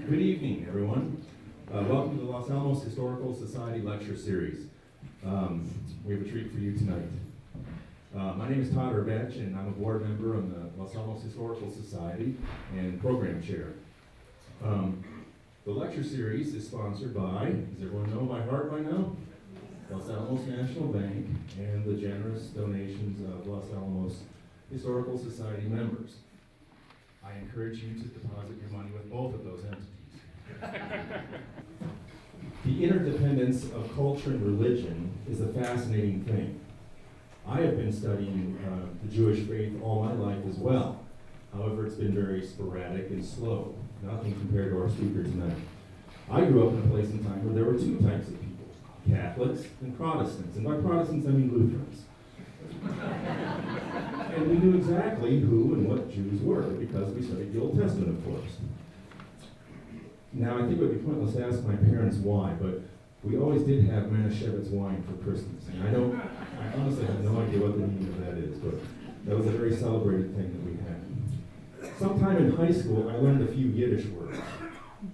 Good evening, everyone. Welcome to the Los Alamos Historical Society Lecture Series. We have a treat for you tonight. My name is Todd Urbach, and I'm a board member on the Los Alamos Historical Society and program chair. The lecture series is sponsored by, does everyone know by heart by now? Los Alamos National Bank and the generous donations of Los Alamos Historical Society members. I encourage you to deposit your money with both of those entities. The interdependence of culture and religion is a fascinating thing. I have been studying the Jewish faith all my life as well. However, it's been very sporadic and slow, nothing compared to our speaker tonight. I grew up in a place and time where there were two types of people, Catholics and Protestants. And by Protestants, I mean Lutherans. And we knew exactly who and what Jews were because we studied the Old Testament, of course. Now, I think it would be pointless to ask my parents why, but we always did have Manischewitz wine for Christmas. And I honestly have no idea what the meaning of that is, but that was a very celebrated thing that we had. Sometime in high school, I learned a few Yiddish words.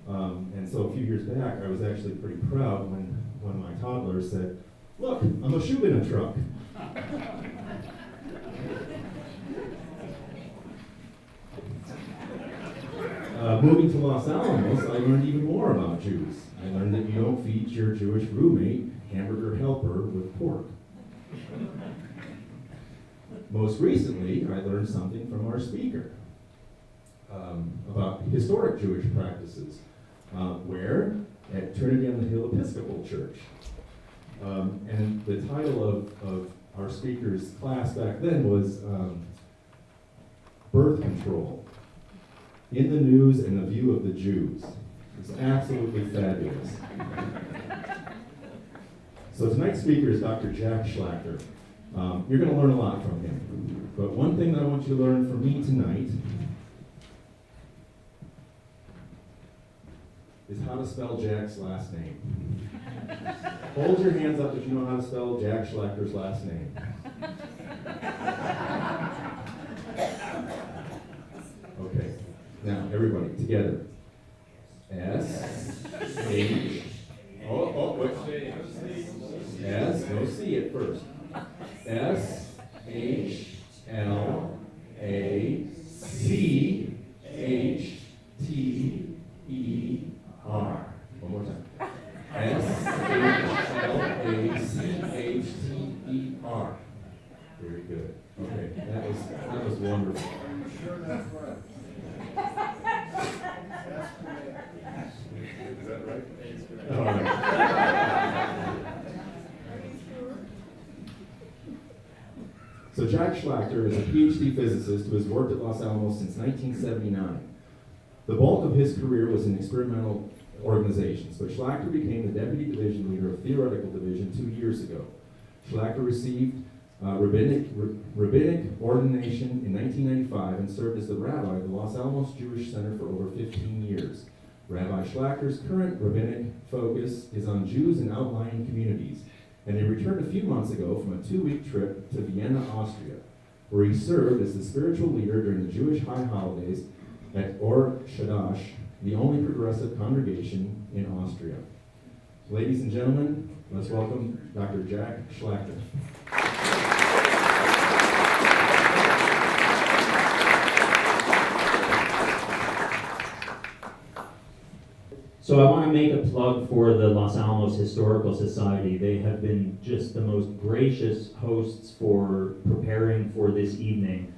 And so a few years back, I was actually pretty proud when one of my toddlers said, "Look, I'm a shoe in a truck." Moving to Los Alamos, I learned even more about Jews. I learned that you don't feed your Jewish roommate hamburger helper with pork. Most recently, I learned something from our speaker about historic Jewish practices, where at Trinity on the Hill Episcopal Church. And the title of our speaker's class back then was Birth Control, in the News and the View of the Jews. It's absolutely fabulous. So tonight's speaker is Dr. Jack Shlachter. You're going to learn a lot from him. But one thing that I want you to learn from me tonight is how to spell Jack's last name. Hold your hands up if you know how to spell Jack Schlachter's last name. Okay, now everybody together. S, H, wait. S, no C at first. S, H, L, A, C, H, T, E, R. One more time. S, H, L, A, C, H, T, E, R. Very good. Okay, that was wonderful. I'm sure that's right. Is that right? All right. So Jack Shlachter is a PhD physicist who has worked at Los Alamos since 1979. The bulk of his career was in experimental organizations, but Shlachter became the deputy division leader of theoretical division 2 years ago. Shlachter received rabbinic ordination in 1995 and served as the rabbi of the Los Alamos Jewish Center for over 15 years. Rabbi Schlachter's current rabbinic focus is on Jews in outlying communities, and he returned a few months ago from a 2-week trip to Vienna, Austria, where he served as the spiritual leader during the Jewish high holidays at Or Shadash, the only progressive congregation in Austria. Ladies and gentlemen, let's welcome Dr. Jack Shlachter. So I want to make a plug for the Los Alamos Historical Society. They have been just the most gracious hosts for preparing for this evening,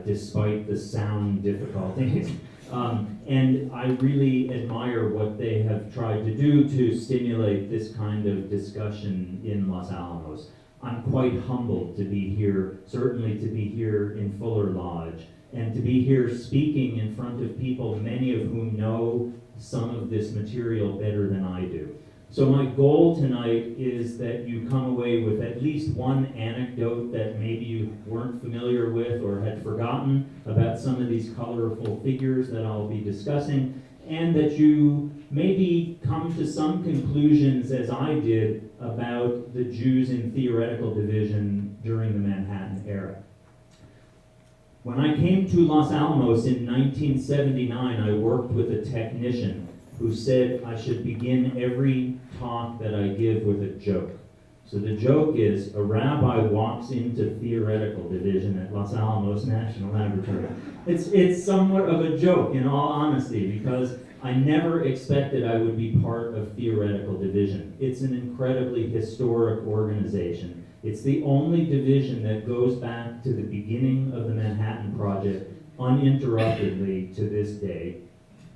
despite the sound difficulties. And I really admire what they have tried to do to stimulate this kind of discussion in Los Alamos. I'm quite humbled to be here, certainly to be here in Fuller Lodge, and to be here speaking in front of people, many of whom know some of this material better than I do. So my goal tonight is that you come away with at least one anecdote that maybe you weren't familiar with or had forgotten about some of these colorful figures that I'll be discussing, and that you maybe come to some conclusions, as I did, about the Jews in theoretical division during the Manhattan era. When I came to Los Alamos in 1979, I worked with a technician who said I should begin every talk that I give with a joke. So the joke is, a rabbi walks into theoretical division at Los Alamos National Laboratory. It's somewhat of a joke, in all honesty, because I never expected I would be part of theoretical division. It's an incredibly historic organization. It's the only division that goes back to the beginning of the Manhattan Project uninterruptedly to this day.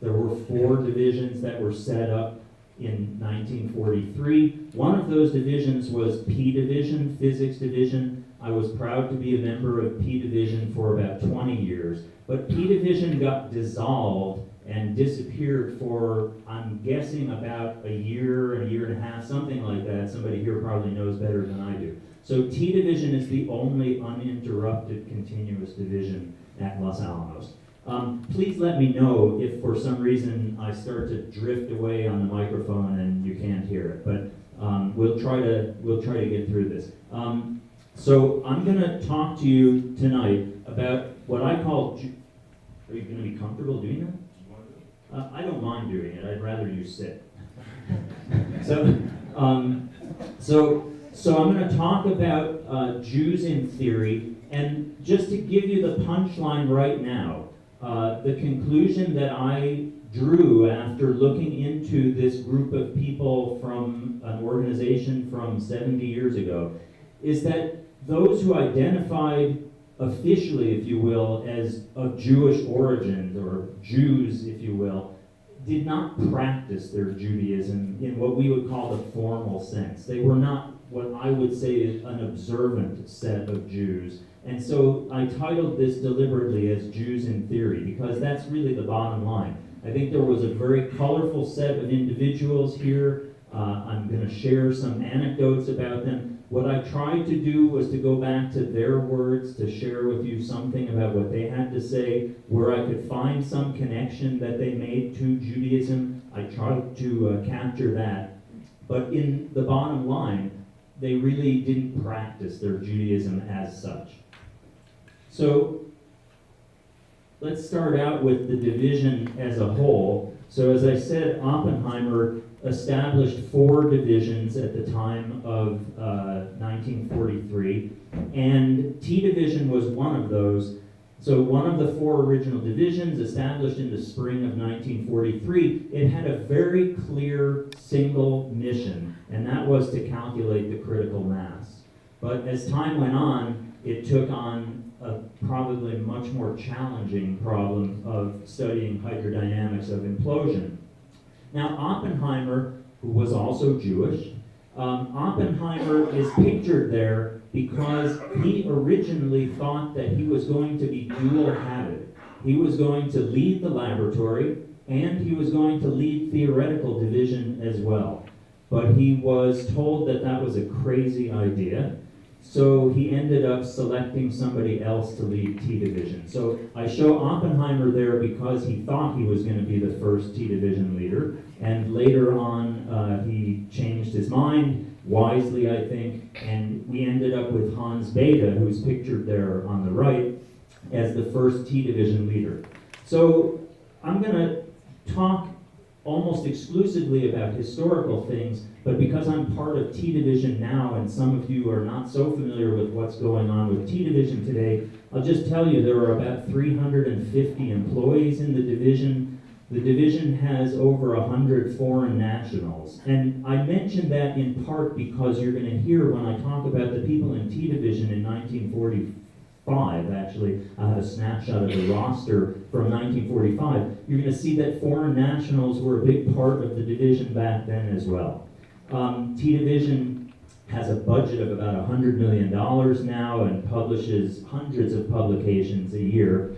There were 4 divisions that were set up in 1943. One of those divisions was P Division, Physics Division. I was proud to be a member of P Division for about 20 years. But P Division got dissolved and disappeared for, I'm guessing, about a year and a half, something like that. Somebody here probably knows better than I do. So T Division is the only uninterrupted continuous division at Los Alamos. Please let me know if for some reason I start to drift away on the microphone and you can't hear it, but we'll try to get through this. So I'm going to talk to you tonight about what I call. Are you going to be comfortable doing that? I don't mind doing it. I'd rather you sit. So I'm going to talk about Jews in theory, and just to give you the punchline right now. The conclusion that I drew after looking into this group of people from an organization from 70 years ago is that those who identified officially, if you will, as of Jewish origins, or Jews, if you will, did not practice their Judaism in what we would call the formal sense. They were not what I would say is an observant set of Jews. And so I titled this deliberately as Jews in Theory, because that's really the bottom line. I think there was a very colorful set of individuals here. I'm going to share some anecdotes about them. What I tried to do was to go back to their words, to share with you something about what they had to say, where I could find some connection that they made to Judaism. I tried to capture that. But in the bottom line, they really didn't practice their Judaism as such. So let's start out with the division as a whole. So as I said, Oppenheimer established 4 divisions at the time of 1943, and T Division was one of those. So one of the 4 original divisions, established in the spring of 1943, it had a very clear single mission, and that was to calculate the critical mass. But as time went on, it took on a probably much more challenging problem of studying hydrodynamics of implosion. Now, Oppenheimer, who was also Jewish, Oppenheimer is pictured there because he originally thought that he was going to be dual-hatted. He was going to lead the laboratory, and he was going to lead theoretical division as well. But he was told that that was a crazy idea, so he ended up selecting somebody else to lead T Division. So I show Oppenheimer there because he thought he was going to be the first T Division leader, and later on he changed his mind, wisely I think, and we ended up with Hans Bethe, who's pictured there on the right, as the first T Division leader. So I'm going to talk almost exclusively about historical things, but because I'm part of T Division now, and some of you are not so familiar with what's going on with T Division today, I'll just tell you there are about 350 employees in the division. The division has over 100 foreign nationals. And I mention that in part because you're going to hear when I talk about the people in T Division in 1945, actually, I have a snapshot of the roster from 1945, you're going to see that foreign nationals were a big part of the division back then as well. T Division has a budget of about $100 million now and publishes hundreds of publications a year.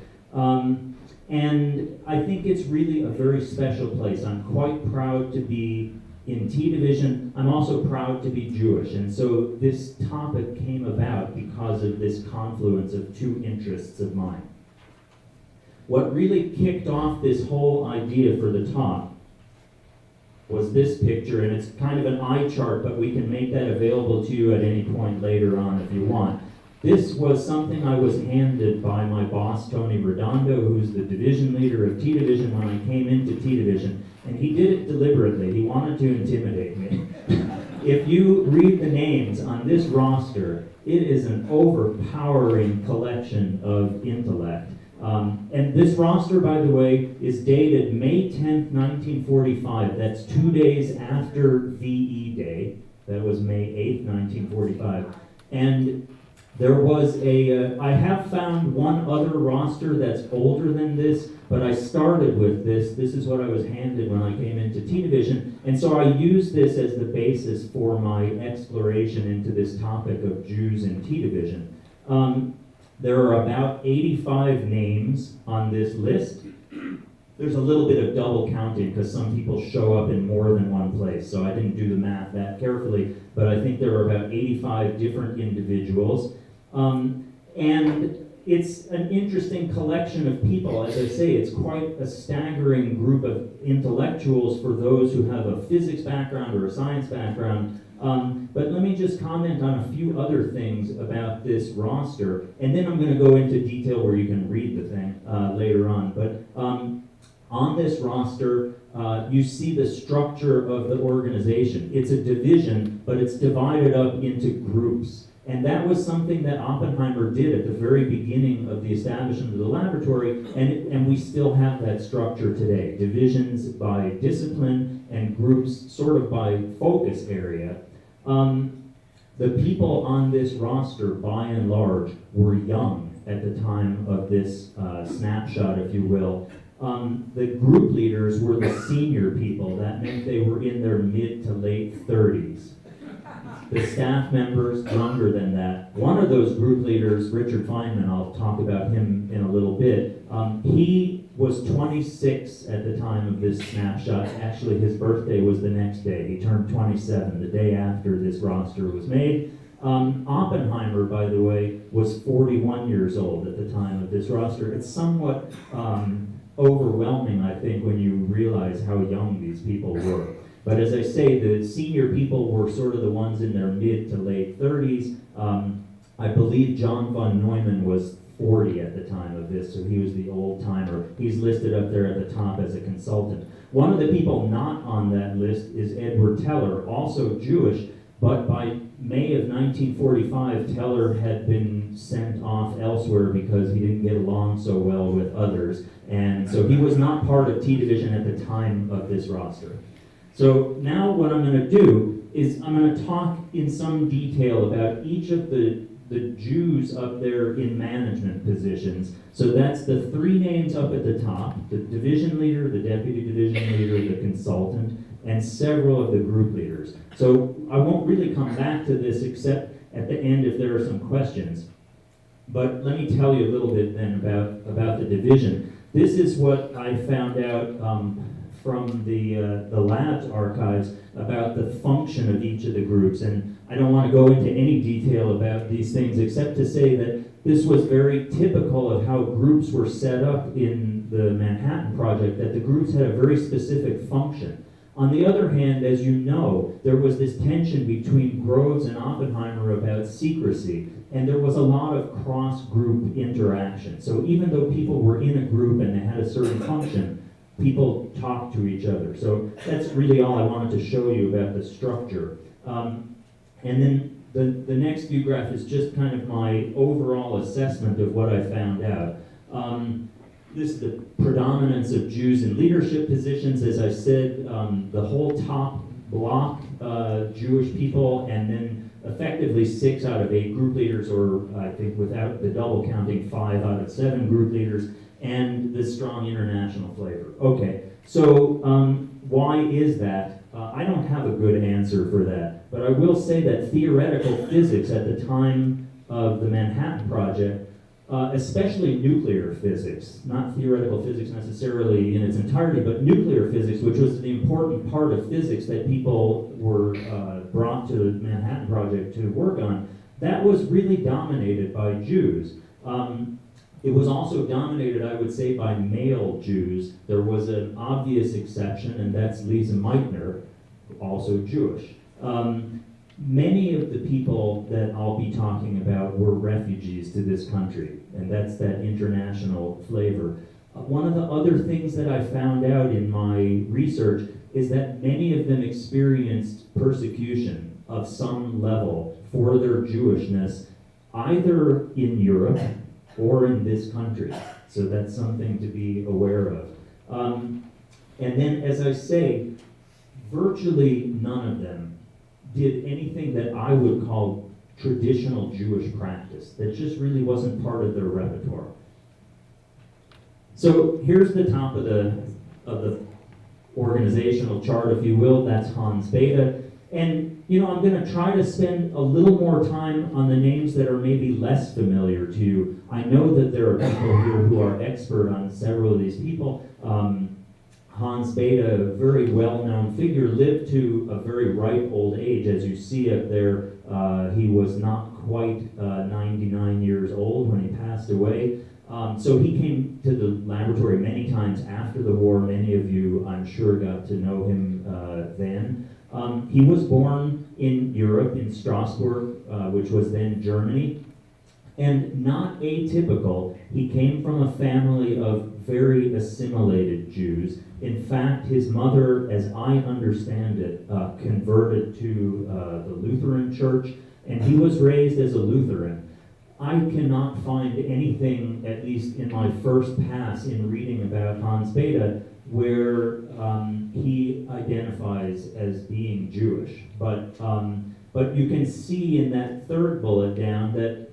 And I think it's really a very special place. I'm quite proud to be in T Division. I'm also proud to be Jewish. And so this topic came about because of this confluence of 2 interests of mine. What really kicked off this whole idea for the talk was this picture, and it's kind of an eye chart, but we can make that available to you at any point later on if you want. This was something I was handed by my boss, Tony Redondo, who's the division leader of T Division when I came into T Division. And he did it deliberately. He wanted to intimidate me. If you read the names on this roster, it is an overpowering collection of intellect. And this roster, by the way, is dated May 10th, 1945. That's 2 days after VE Day. That was May 8th, 1945. And there was I have found one other roster that's older than this, but I started with this. This is what I was handed when I came into T Division. And so I used this as the basis for my exploration into this topic of Jews in T Division. There are about 85 names on this list. There's a little bit of double counting because some people show up in more than one place, so I didn't do the math that carefully, but I think there are about 85 different individuals. And it's an interesting collection of people. As I say, it's quite a staggering group of intellectuals for those who have a physics background or a science background. But let me just comment on a few other things about this roster, and then I'm going to go into detail where you can read the thing later on. But on this roster, you see the structure of the organization. It's a division, but it's divided up into groups. And that was something that Oppenheimer did at the very beginning of the establishment of the laboratory, and we still have that structure today. Divisions by discipline and groups sort of by focus area. The people on this roster, by and large, were young at the time of this snapshot, if you will. The group leaders were the senior people. That meant they were in their mid to late 30s. The staff members, younger than that. One of those group leaders, Richard Fineman, I'll talk about him in a little bit, he was 26 at the time of this snapshot. Actually, his birthday was the next day. He turned 27 the day after this roster was made. Oppenheimer, by the way, was 41 years old at the time of this roster. It's somewhat overwhelming, I think, when you realize how young these people were. But as I say, the senior people were sort of the ones in their mid to late 30s. I believe John von Neumann was 40 at the time of this, so he was the old timer. He's listed up there at the top as a consultant. One of the people not on that list is Edward Teller, also Jewish, but by May of 1945, Teller had been sent off elsewhere because he didn't get along so well with others, and so he was not part of T Division at the time of this roster. So now what I'm going to do is I'm going to talk in some detail about each of the Jews up there in management positions. So that's the three names up at the top: the division leader, the deputy division leader, the consultant, and several of the group leaders. So I won't really come back to this except at the end if there are some questions. But let me tell you a little bit then about the division. This is what I found out from the lab's archives about the function of each of the groups. And I don't want to go into any detail about these things except to say that this was very typical of how groups were set up in the Manhattan Project, that the groups had a very specific function. On the other hand, as you know, there was this tension between Groves and Oppenheimer about secrecy, and there was a lot of cross-group interaction. So even though people were in a group and they had a certain function, people talk to each other. So that's really all I wanted to show you about the structure. And then the next view graph is just kind of my overall assessment of what I found out. This is the predominance of Jews in leadership positions. As I said, the whole top block, Jewish people, and then effectively 6 out of 8 group leaders, or I think without the double counting, 5 out of 7 group leaders, and the strong international flavor. Okay, so why is that? I don't have a good answer for that, but I will say that theoretical physics at the time of the Manhattan Project, especially nuclear physics, not theoretical physics necessarily in its entirety, but nuclear physics, which was the important part of physics that people were brought to the Manhattan Project to work on, that was really dominated by Jews. It was also dominated, I would say, by male Jews. There was an obvious exception, and that's Lisa Meitner, also Jewish. Many of the people that I'll be talking about were refugees to this country, and that's that international flavor. One of the other things that I found out in my research is that many of them experienced persecution of some level for their Jewishness, either in Europe or in this country. So that's something to be aware of. And then, as I say, virtually none of them did anything that I would call traditional Jewish practice. That just really wasn't part of their repertoire. So here's the top of the organizational chart, if you will. That's Hans Bethe. And I'm going to try to spend a little more time on the names that are maybe less familiar to you. I know that there are people here who are expert on several of these people. Hans Bethe, a very well-known figure, lived to a very ripe old age. As you see up there, he was not quite 99 years old when he passed away. So he came to the laboratory many times after the war. Many of you, I'm sure, got to know him then. He was born in Europe, in Strasbourg, which was then Germany. And not atypical, he came from a family of very assimilated Jews. In fact, his mother, as I understand it, converted to the Lutheran Church, and he was raised as a Lutheran. I cannot find anything, at least in my first pass in reading about Hans Bethe, where he identifies as being Jewish. But you can see in that third bullet down that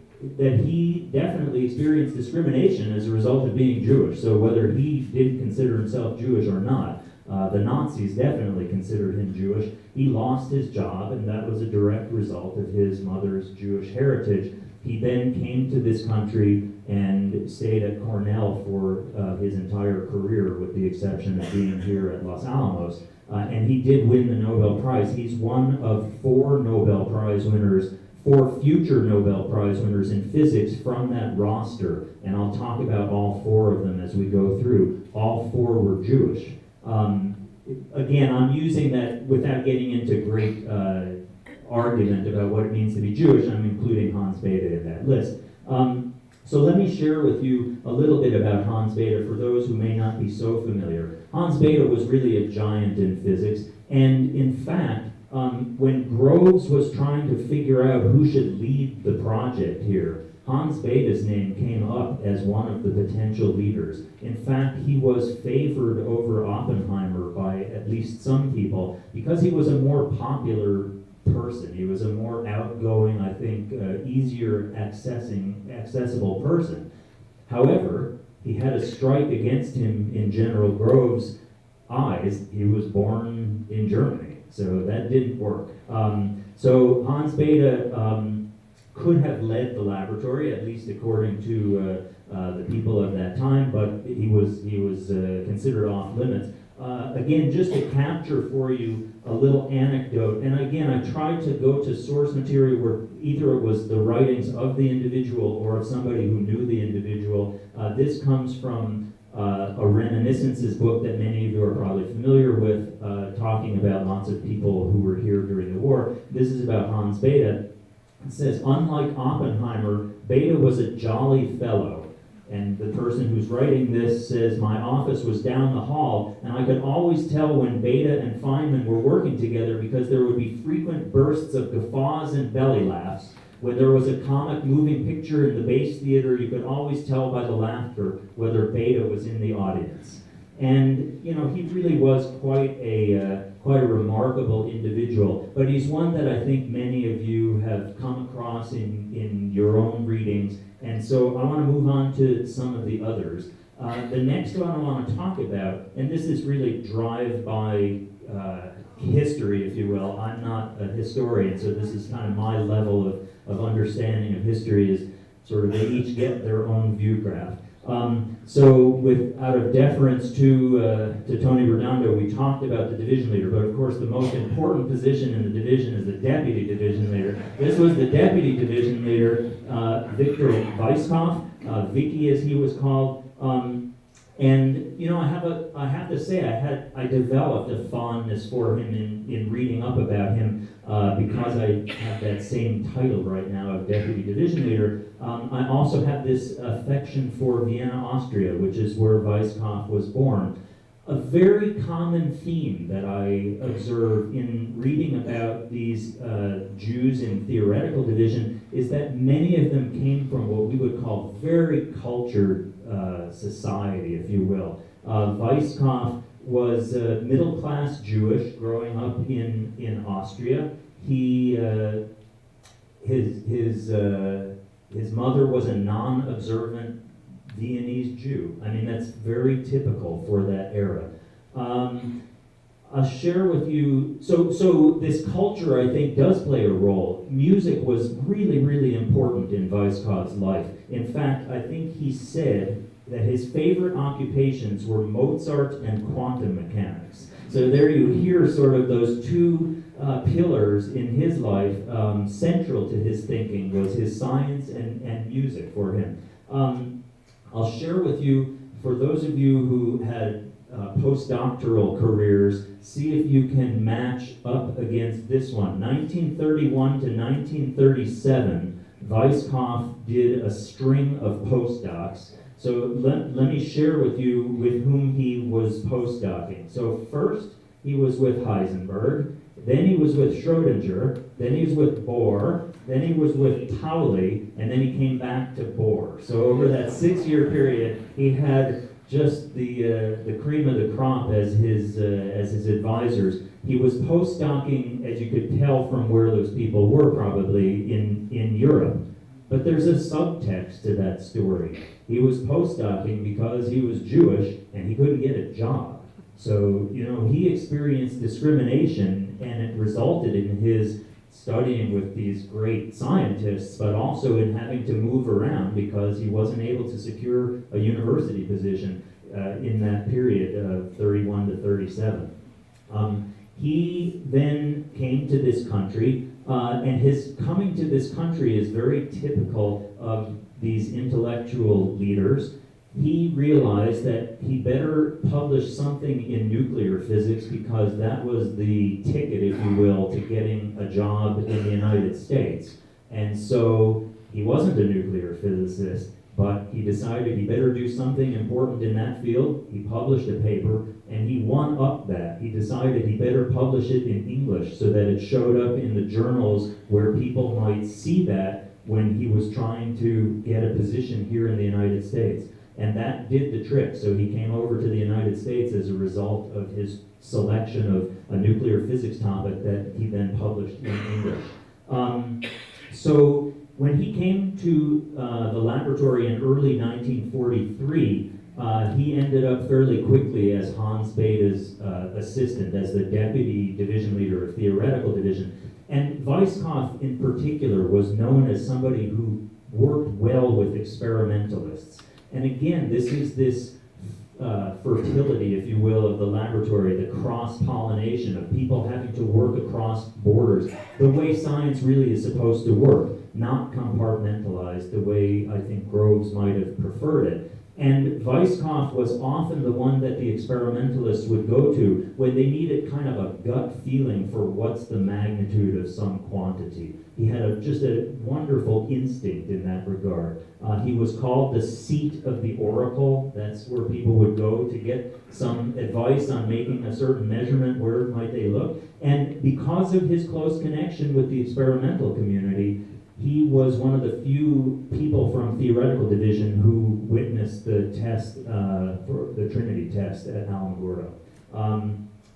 he definitely experienced discrimination as a result of being Jewish. So whether he did consider himself Jewish or not, the Nazis definitely considered him Jewish. He lost his job, and that was a direct result of his mother's Jewish heritage. He then came to this country and stayed at Cornell for his entire career, with the exception of being here at Los Alamos. And he did win the Nobel Prize. He's one of 4 Nobel Prize winners, 4 future Nobel Prize winners in physics from that roster. And I'll talk about all 4 of them as we go through. All 4 were Jewish. Again, I'm using that without getting into great argument about what it means to be Jewish. I'm including Hans Bethe in that list. So let me share with you a little bit about Hans Bethe for those who may not be so familiar. Hans Bethe was really a giant in physics, and in fact, when Groves was trying to figure out who should lead the project here, Hans Bethe's name came up as one of the potential leaders. In fact, he was favored over Oppenheimer by at least some people because he was a more popular person. He was a more outgoing, I think, easier accessible person. However, he had a strike against him in General Groves' eyes. He was born in Germany, so that didn't work. So Hans Bethe could have led the laboratory, at least according to the people of that time, but he was considered off limits. Again, just to capture for you a little anecdote, and again, I tried to go to source material where either it was the writings of the individual or of somebody who knew the individual. This comes from a reminiscences book that many of you are probably familiar with, talking about lots of people who were here during the war. This is about Hans Bethe. It says, unlike Oppenheimer, Bethe was a jolly fellow. And the person who's writing this says, my office was down the hall, and I could always tell when Bethe and Fineman were working together because there would be frequent bursts of guffaws and belly laughs. When there was a comic moving picture in the base theater, you could always tell by the laughter whether Bethe was in the audience. And, he really was quite a remarkable individual, but he's one that I think many of you have come across in your own readings. And so I want to move on to some of the others. The next one I want to talk about, and this is really drive-by history, if you will. I'm not a historian, so this is kind of my level of understanding of history, is sort of they each get their own view graph. So out of deference to Tony Redondo, we talked about the division leader, but of course the most important position in the division is the deputy division leader. This was the deputy division leader, Victor Vicecop, Vicky as he was called. And I have to say I developed a fondness for him in reading up about him. Because I have that same title right now of Deputy Division Leader, I also have this affection for Vienna, Austria, which is where Vicecop was born. A very common theme that I observe in reading about these Jews in theoretical division is that many of them came from what we would call very cultured society, if you will. Vicecop was middle-class Jewish growing up in Austria. His mother was a non-observant Viennese Jew. I mean, that's very typical for that era. I'll share with you, so this culture, I think, does play a role. Music was really, really important in Vicecop's life. In fact, I think he said that his favorite occupations were Mozart and quantum mechanics. So there you hear sort of those two pillars in his life. Central to his thinking was his science and music for him. I'll share with you, for those of you who had postdoctoral careers, see if you can match up against this one. 1931 to 1937, Vicecop did a string of postdocs. So let me share with you with whom he was postdocing. So first, he was with Heisenberg, then he was with Schrödinger, then he was with Bohr, then he was with Pauli, and then he came back to Bohr. So over that 6-year period, he had just the cream of the crop as his advisors. He was postdocing, as you could tell from where those people were probably, in Europe. But there's a subtext to that story. He was postdocing because he was Jewish and he couldn't get a job. So, he experienced discrimination, and it resulted in his studying with these great scientists, but also in having to move around because he wasn't able to secure a university position in that period of 31 to 37. He then came to this country, and his coming to this country is very typical of these intellectual leaders. He realized that he better publish something in nuclear physics because that was the ticket, if you will, to getting a job in the United States. And so he wasn't a nuclear physicist, but he decided he better do something important in that field. He published a paper, and he one-upped that. He decided he better publish it in English so that it showed up in the journals where people might see that when he was trying to get a position here in the United States. And that did the trick. So he came over to the United States as a result of his selection of a nuclear physics topic that he then published in English. So when he came to the laboratory in early 1943, he ended up fairly quickly as Hans Bethe's assistant, as the deputy division leader of theoretical division. And Vicecop in particular was known as somebody who worked well with experimentalists. And again, this is this fertility, if you will, of the laboratory, the cross-pollination of people having to work across borders, the way science really is supposed to work, not compartmentalized the way I think Groves might have preferred it. And Vicecop was often the one that the experimentalists would go to when they needed kind of a gut feeling for what's the magnitude of some quantity. He had just a wonderful instinct in that regard. He was called the seat of the oracle. That's where people would go to get some advice on making a certain measurement. Where might they look? And because of his close connection with the experimental community, he was one of the few people from theoretical division who witnessed the test, for the Trinity test at Alamogordo.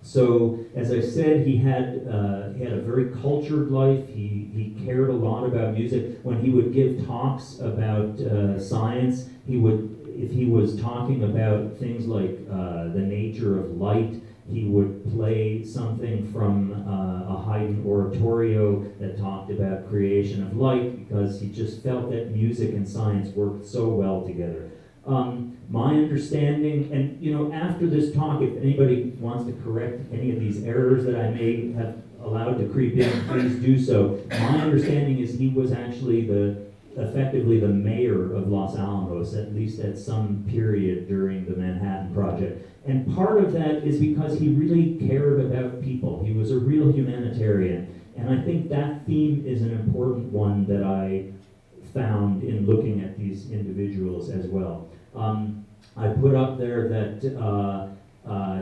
So, as I said, he had a very cultured life. He cared a lot about music. When he would give talks about science, if he was talking about things like the nature of light, he would play something from a Haydn oratorio that talked about creation of light because he just felt that music and science worked so well together. My understanding, and after this talk, if anybody wants to correct any of these errors that I may have allowed to creep in, please do so. My understanding is he was actually effectively the mayor of Los Alamos, at least at some period during the Manhattan Project. And part of that is because he really cared about people. He was a real humanitarian. And I think that theme is an important one that I found in looking at these individuals as well. I put up there that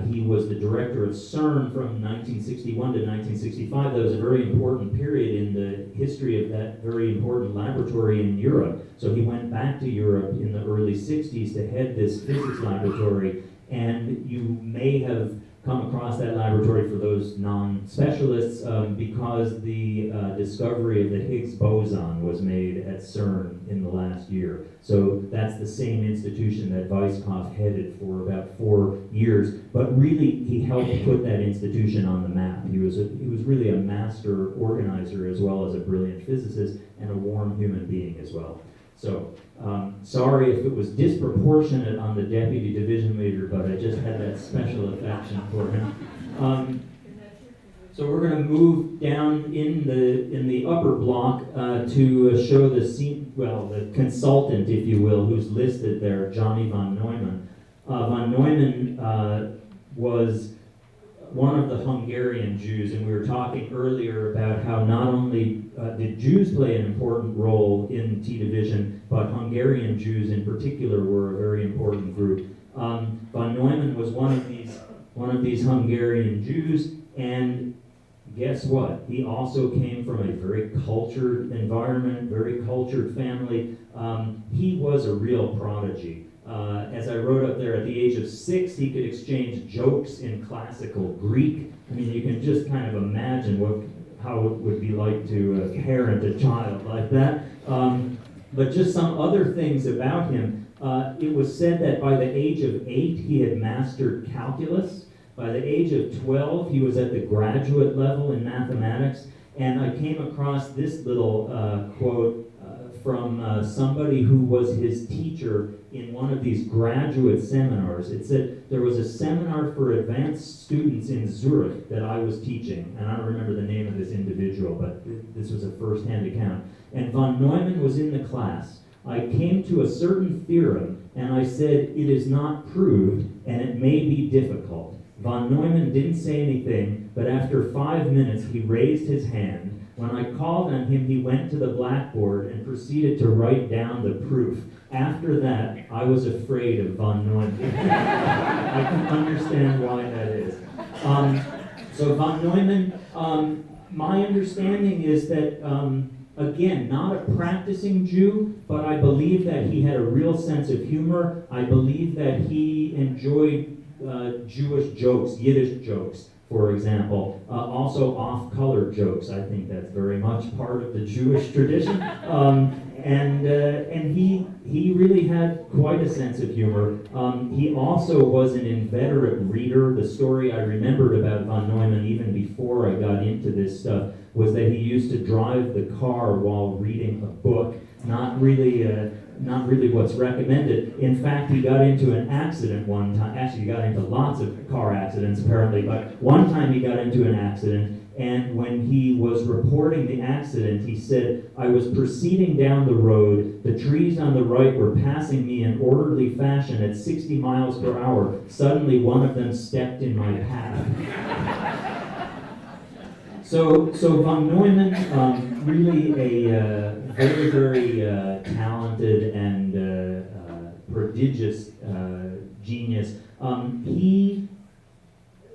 he was the director of CERN from 1961 to 1965. That was a very important period in the history of that very important laboratory in Europe. So he went back to Europe in the early 60s to head this physics laboratory. And you may have come across that laboratory for those non-specialists because the discovery of the Higgs boson was made at CERN in the last year. So that's the same institution that Vicecop headed for about 4 years. But really, he helped put that institution on the map. He was really a master organizer as well as a brilliant physicist and a warm human being as well. So, sorry if it was disproportionate on the deputy division leader, but I just had that special affection for him. So we're going to move down in the upper block to show the consultant, if you will, who's listed there, Johnny von Neumann. Von Neumann was one of the Hungarian Jews, and we were talking earlier about how not only did Jews play an important role in T Division, but Hungarian Jews in particular were a very important group. Von Neumann was one of these Hungarian Jews, and guess what? He also came from a very cultured environment, very cultured family. He was a real prodigy. As I wrote up there, at the age of 6, he could exchange jokes in classical Greek. I mean, you can just kind of imagine how it would be like to parent a child like that. But just some other things about him. It was said that by the age of 8, he had mastered calculus. By the age of 12, he was at the graduate level in mathematics. And I came across this little quote from somebody who was his teacher in one of these graduate seminars. It said, there was a seminar for advanced students in Zurich that I was teaching, and I don't remember the name of this individual, but this was a first-hand account. And von Neumann was in the class. I came to a certain theorem, and I said, it is not proved, and it may be difficult. Von Neumann didn't say anything, but after 5 minutes, he raised his hand. When I called on him, he went to the blackboard and proceeded to write down the proof. After that, I was afraid of von Neumann. I can understand why that is. So von Neumann, my understanding is that, again, not a practicing Jew, but I believe that he had a real sense of humor. I believe that he enjoyed Jewish jokes, Yiddish jokes, for example. Also off-color jokes. I think that's very much part of the Jewish tradition. And he really had quite a sense of humor. He also was an inveterate reader. The story I remembered about von Neumann, even before I got into this stuff, was that he used to drive the car while reading a book. Not really what's recommended. In fact, he got into an accident one time. Actually, he got into lots of car accidents, apparently, but one time he got into an accident, and when he was reporting the accident, he said, I was proceeding down the road. The trees on the right were passing me in orderly fashion at 60 miles per hour. Suddenly, one of them stepped in my path. So von Neumann, really a very, very talented and prodigious genius. He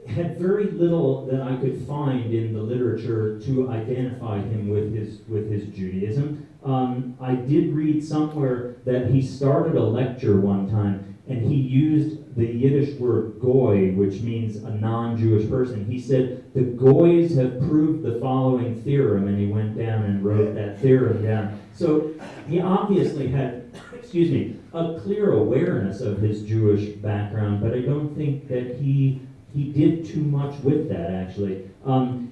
had very little that I could find in the literature to identify him with his Judaism. I did read somewhere that he started a lecture one time, and he used the Yiddish word goy, which means a non-Jewish person. He said, the goys have proved the following theorem, and he went down and wrote that theorem down. So he obviously had, a clear awareness of his Jewish background, but I don't think that he did too much with that, actually.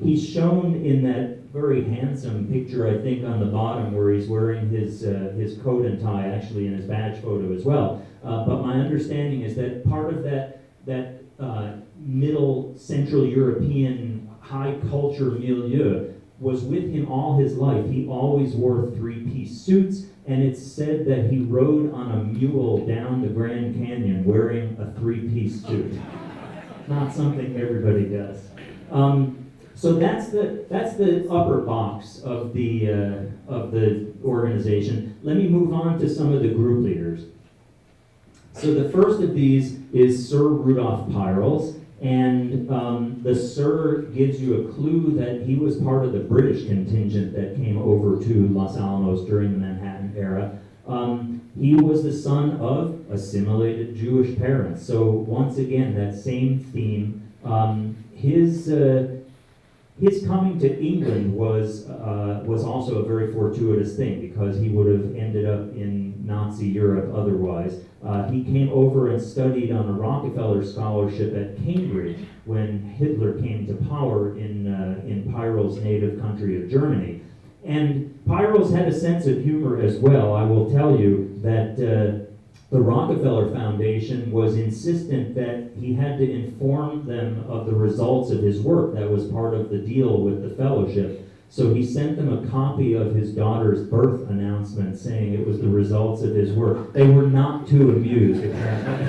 He's shown in that very handsome picture, I think, on the bottom, where he's wearing his coat and tie, actually, in his badge photo as well. But my understanding is that part of that Middle Central European high culture milieu was with him all his life. He always wore three-piece suits, and it's said that he rode on a mule down the Grand Canyon wearing a three-piece suit. Not something everybody does. So that's the upper box of the organization. Let me move on to some of the group leaders. So the first of these is Sir Rudolf Steiner, and the Sir gives you a clue that he was part of the British contingent that came over to Los Alamos during the Manhattan era. He was the son of assimilated Jewish parents. So once again, that same theme. His coming to England was also a very fortuitous thing because he would have ended up in Nazi Europe otherwise. He came over and studied on a Rockefeller scholarship at Cambridge when Hitler came to power in Pyrrhus' native country of Germany. And Pyrrhus had a sense of humor as well. I will tell you that the Rockefeller Foundation was insistent that he had to inform them of the results of his work. That was part of the deal with the fellowship. So he sent them a copy of his daughter's birth announcement saying it was the results of his work. They were not too amused, apparently.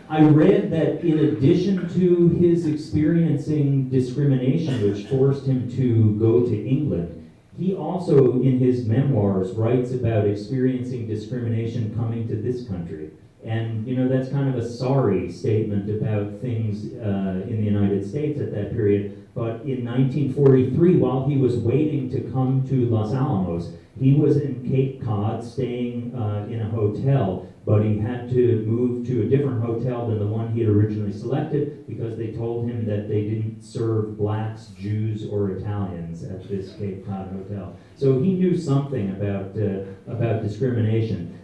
I read that in addition to his experiencing discrimination, which forced him to go to England, he also, in his memoirs, writes about experiencing discrimination coming to this country. And, you know, that's kind of a sorry statement about things in the United States at that period. But in 1943, while he was waiting to come to Los Alamos, he was in Cape Cod staying in a hotel, but he had to move to a different hotel than the one he had originally selected because they told him that they didn't serve blacks, Jews, or Italians at this Cape Cod hotel. So he knew something about discrimination.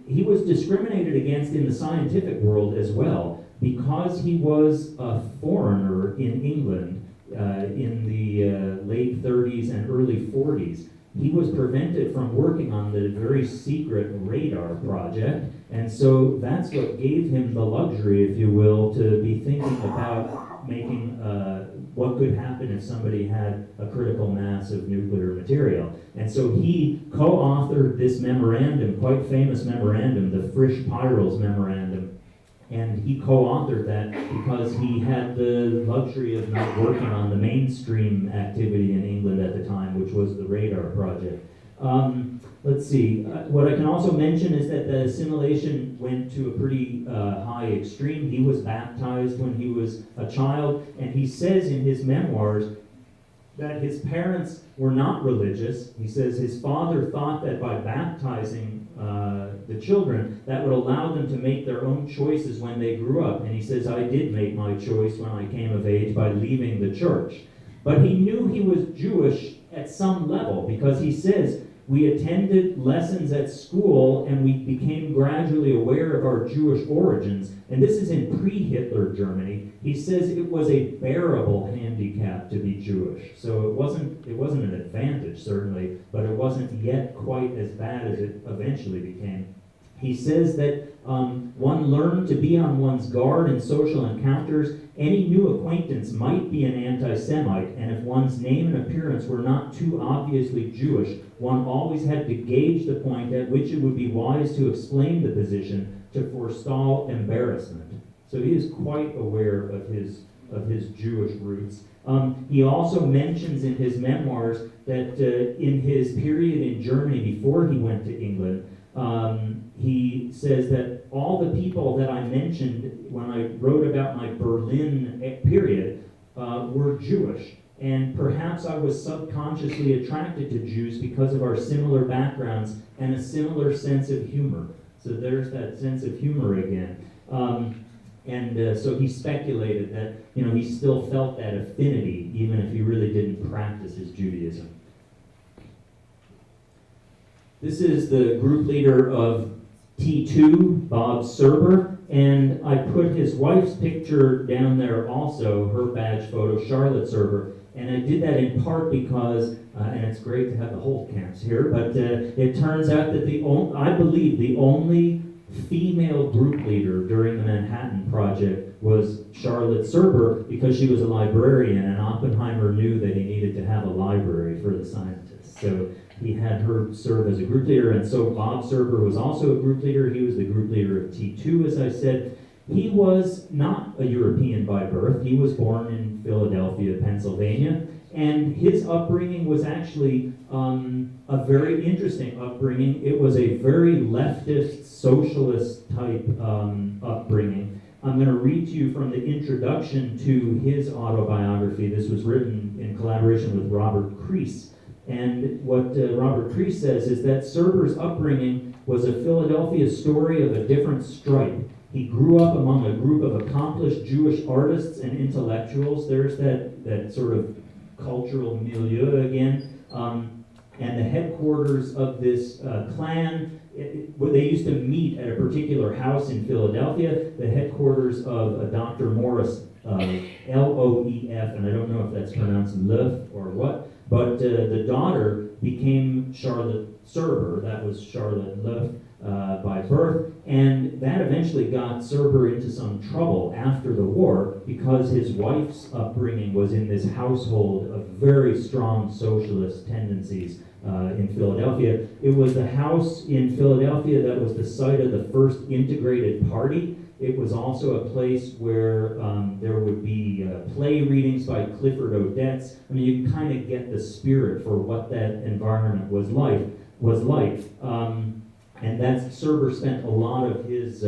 He was discriminated against in the scientific world as well because he was a foreigner in England in the late 30s and early 40s. He was prevented from working on the very secret radar project, and so that's what gave him the luxury, if you will, to be thinking about making what could happen if somebody had a critical mass of nuclear material. And so he co-authored this memorandum, quite famous memorandum, the Frisch-Peierls Memorandum, and he co-authored that because he had the luxury of not working on the mainstream activity in England at the time, which was the radar project. Let's see. What I can also mention is that the assimilation went to a pretty high extreme. He was baptized when he was a child, and he says in his memoirs that his parents were not religious. He says his father thought that by baptizing the children, that would allow them to make their own choices when they grew up. And he says, I did make my choice when I came of age by leaving the church. But he knew he was Jewish at some level because he says, we attended lessons at school and we became gradually aware of our Jewish origins. And this is in pre-Hitler Germany. He says it was a bearable handicap to be Jewish. So it wasn't an advantage, certainly, but it wasn't yet quite as bad as it eventually became. He says that one learned to be on one's guard in social encounters. Any new acquaintance might be an anti-Semite, and if one's name and appearance were not too obviously Jewish, one always had to gauge the point at which it would be wise to explain the position to forestall embarrassment. So he is quite aware of his Jewish roots. He also mentions in his memoirs that in his period in Germany before he went to England, he says that all the people that I mentioned when I wrote about my Berlin period were Jewish. And perhaps I was subconsciously attracted to Jews because of our similar backgrounds and a similar sense of humor. So there's that sense of humor again. So he speculated that he still felt that affinity even if he really didn't practice his Judaism. This is the group leader of T2, Bob Serber, and I put his wife's picture down there also, her badge photo, Charlotte Serber, and I did that in part because, and it's great to have the whole camps here, but it turns out that I believe the only female group leader during the Manhattan Project was Charlotte Serber because she was a librarian, and Oppenheimer knew that he needed to have a library for the scientists. So he had her serve as a group leader, and so Bob Serber was also a group leader. He was the group leader of T2, as I said. He was not a European by birth. He was born in Philadelphia, Pennsylvania, and his upbringing was actually a very interesting upbringing. It was a very leftist, socialist type upbringing. I'm going to read to you from the introduction to his autobiography. This was written in collaboration with Robert Crease. And what Robert Crease says is that Serber's upbringing was a Philadelphia story of a different stripe. He grew up among a group of accomplished Jewish artists and intellectuals. There's that sort of cultural milieu again. And the headquarters of this clan, they used to meet at a particular house in Philadelphia, the headquarters of Dr. Morris, Loef, and I don't know if that's pronounced Leuf or what, but the daughter became Charlotte Serber. That was Charlotte Leuf by birth, and that eventually got Serber into some trouble after the war because his wife's upbringing was in this household of very strong socialist tendencies in Philadelphia. It was the house in Philadelphia that was the site of the first integrated party. It was also a place where there would be play readings by Clifford Odets. I mean, you can kind of get the spirit for what that environment was like. And that's Serber spent a lot of his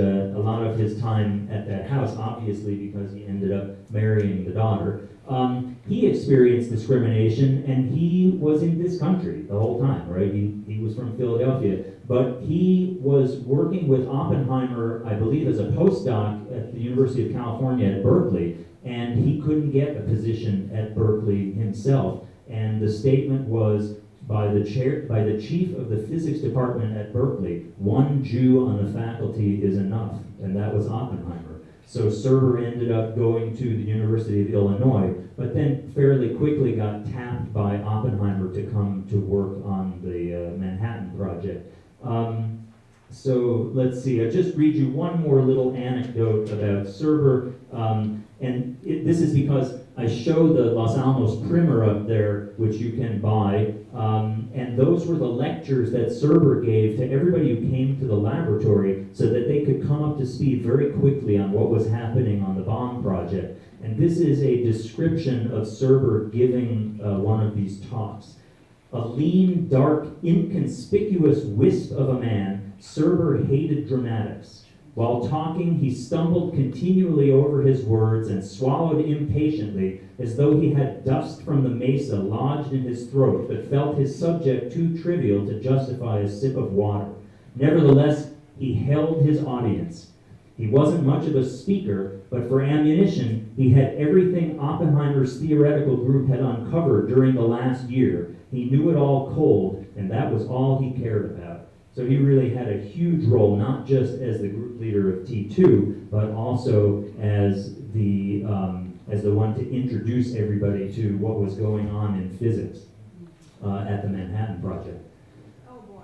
time at that house, obviously because he ended up marrying the daughter. He experienced discrimination, and he was in this country the whole time, right? He was from Philadelphia, but he was working with Oppenheimer, I believe, as a postdoc at the University of California at Berkeley, and he couldn't get a position at Berkeley himself. And the statement was by the chief of the physics department at Berkeley, one Jew on the faculty is enough, and that was Oppenheimer. So Serber ended up going to the University of Illinois, but then fairly quickly got tapped by Oppenheimer to come to work on the Manhattan Project. So let's see, I'll just read you one more little anecdote about Serber, this is because I show the Los Alamos primer up there, which you can buy, and those were the lectures that Serber gave to everybody who came to the laboratory so that they could come up to speed very quickly on what was happening on the bomb project. And this is a description of Serber giving one of these talks. A lean, dark, inconspicuous wisp of a man, Serber hated dramatics. While talking, he stumbled continually over his words and swallowed impatiently, as though he had dust from the mesa lodged in his throat, but felt his subject too trivial to justify a sip of water. Nevertheless, he held his audience. He wasn't much of a speaker, but for ammunition, he had everything Oppenheimer's theoretical group had uncovered during the last year. He knew it all cold, and that was all he cared about. So he really had a huge role, not just as the group leader of T2, but also as the one to introduce everybody to what was going on in physics at the Manhattan Project.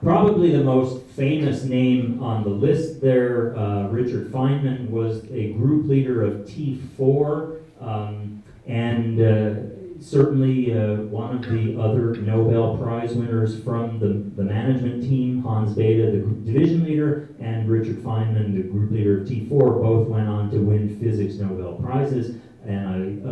Probably the most famous name on the list there, Richard Feynman, was a group leader of T4, and certainly one of the other Nobel Prize winners from the management team. Hans Bethe, the division leader, and Richard Feynman, the group leader of T4, both went on to win physics Nobel Prizes. And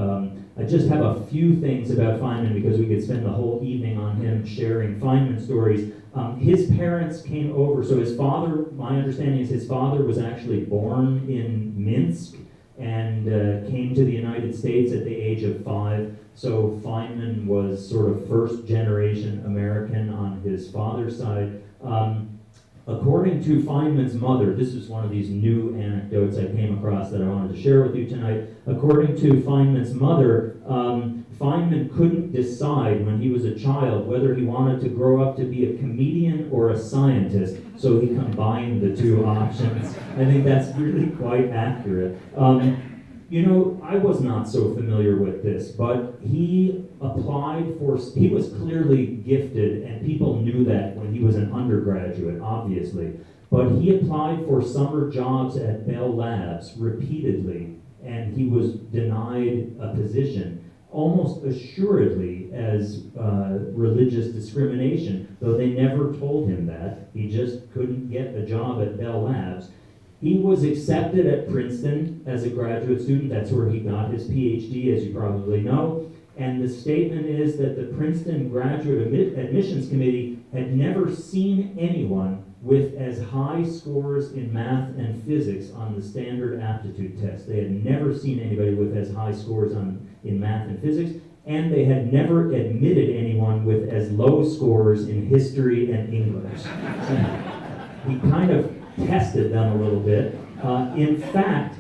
I just have a few things about Feynman because we could spend the whole evening on him sharing Feynman stories. His parents came over, so his father, my understanding is his father was actually born in Minsk and came to the United States at the age of 5. So Feynman was sort of first generation American on his father's side. According to Feynman's mother, this is one of these new anecdotes I came across that I wanted to share with you tonight. According to Feynman's mother, Feynman couldn't decide when he was a child whether he wanted to grow up to be a comedian or a scientist, so he combined the two options. I think that's really quite accurate. You know, I was not so familiar with this, but he he was clearly gifted, and people knew that when he was an undergraduate, obviously. But he applied for summer jobs at Bell Labs repeatedly, and he was denied a position, almost assuredly as religious discrimination, though they never told him that. He just couldn't get a job at Bell Labs. He was accepted at Princeton as a graduate student. That's where he got his PhD, as you probably know. And the statement is that the Princeton Graduate Admissions Committee had never seen anyone with as high scores in math and physics on the standard aptitude test. They had never seen anybody with as high scores in math and physics, and they had never admitted anyone with as low scores in history and English. So he kind of tested them a little bit. In fact,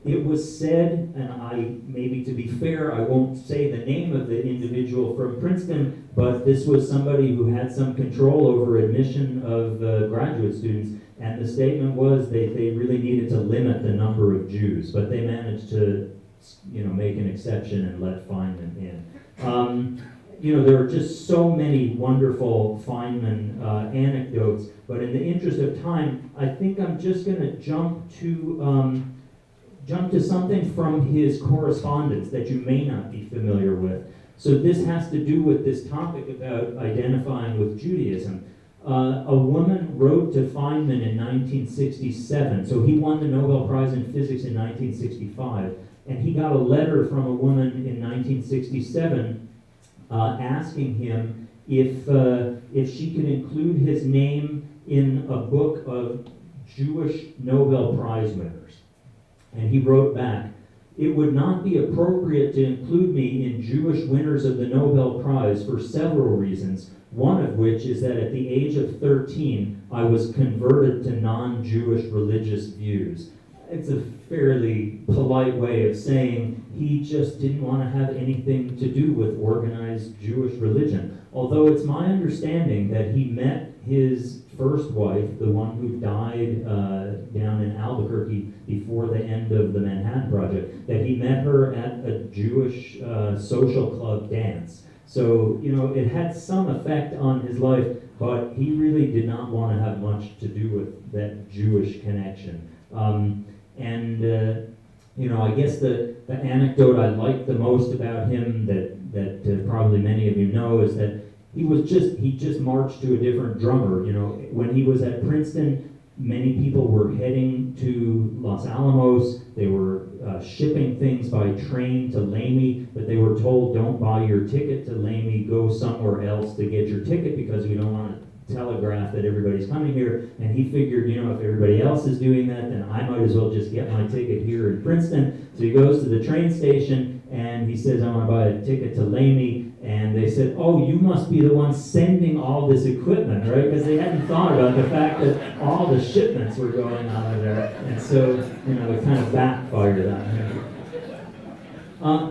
it was said, and maybe to be fair, I won't say the name of the individual from Princeton, but this was somebody who had some control over admission of graduate students, and the statement was they really needed to limit the number of Jews, but they managed to, make an exception and let Fineman in. There are just so many wonderful Fineman anecdotes, but in the interest of time, I think I'm just going to jump to something from his correspondence that you may not be familiar with. So this has to do with this topic about identifying with Judaism. A woman wrote to Fineman in 1967, so he won the Nobel Prize in Physics in 1965, and he got a letter from a woman in 1967 asking him if she could include his name in a book of Jewish Nobel Prize winners. And he wrote back, "It would not be appropriate to include me in Jewish winners of the Nobel Prize for several reasons, one of which is that at the age of 13, I was converted to non-Jewish religious views." It's a fairly polite way of saying he just didn't want to have anything to do with organized Jewish religion. Although it's my understanding that he met his first wife, the one who died down in Albuquerque before the end of the Manhattan Project, that he met her at a Jewish social club dance. So, it had some effect on his life, but he really did not want to have much to do with that Jewish connection. I guess the anecdote I like the most about him that probably many of you know is that he just marched to a different drummer. When he was at Princeton, many people were heading to Los Alamos. They were shipping things by train to Lamy, but they were told, don't buy your ticket to Lamy, go somewhere else to get your ticket because we don't want to telegraph that everybody's coming here. And he figured, if everybody else is doing that, then I might as well just get my ticket here in Princeton. So he goes to the train station and he says, I want to buy a ticket to Lamy. And they said, oh, you must be the one sending all this equipment, right? Because they hadn't thought about the fact that all the shipments were going out of there. And so, it kind of backfired on him.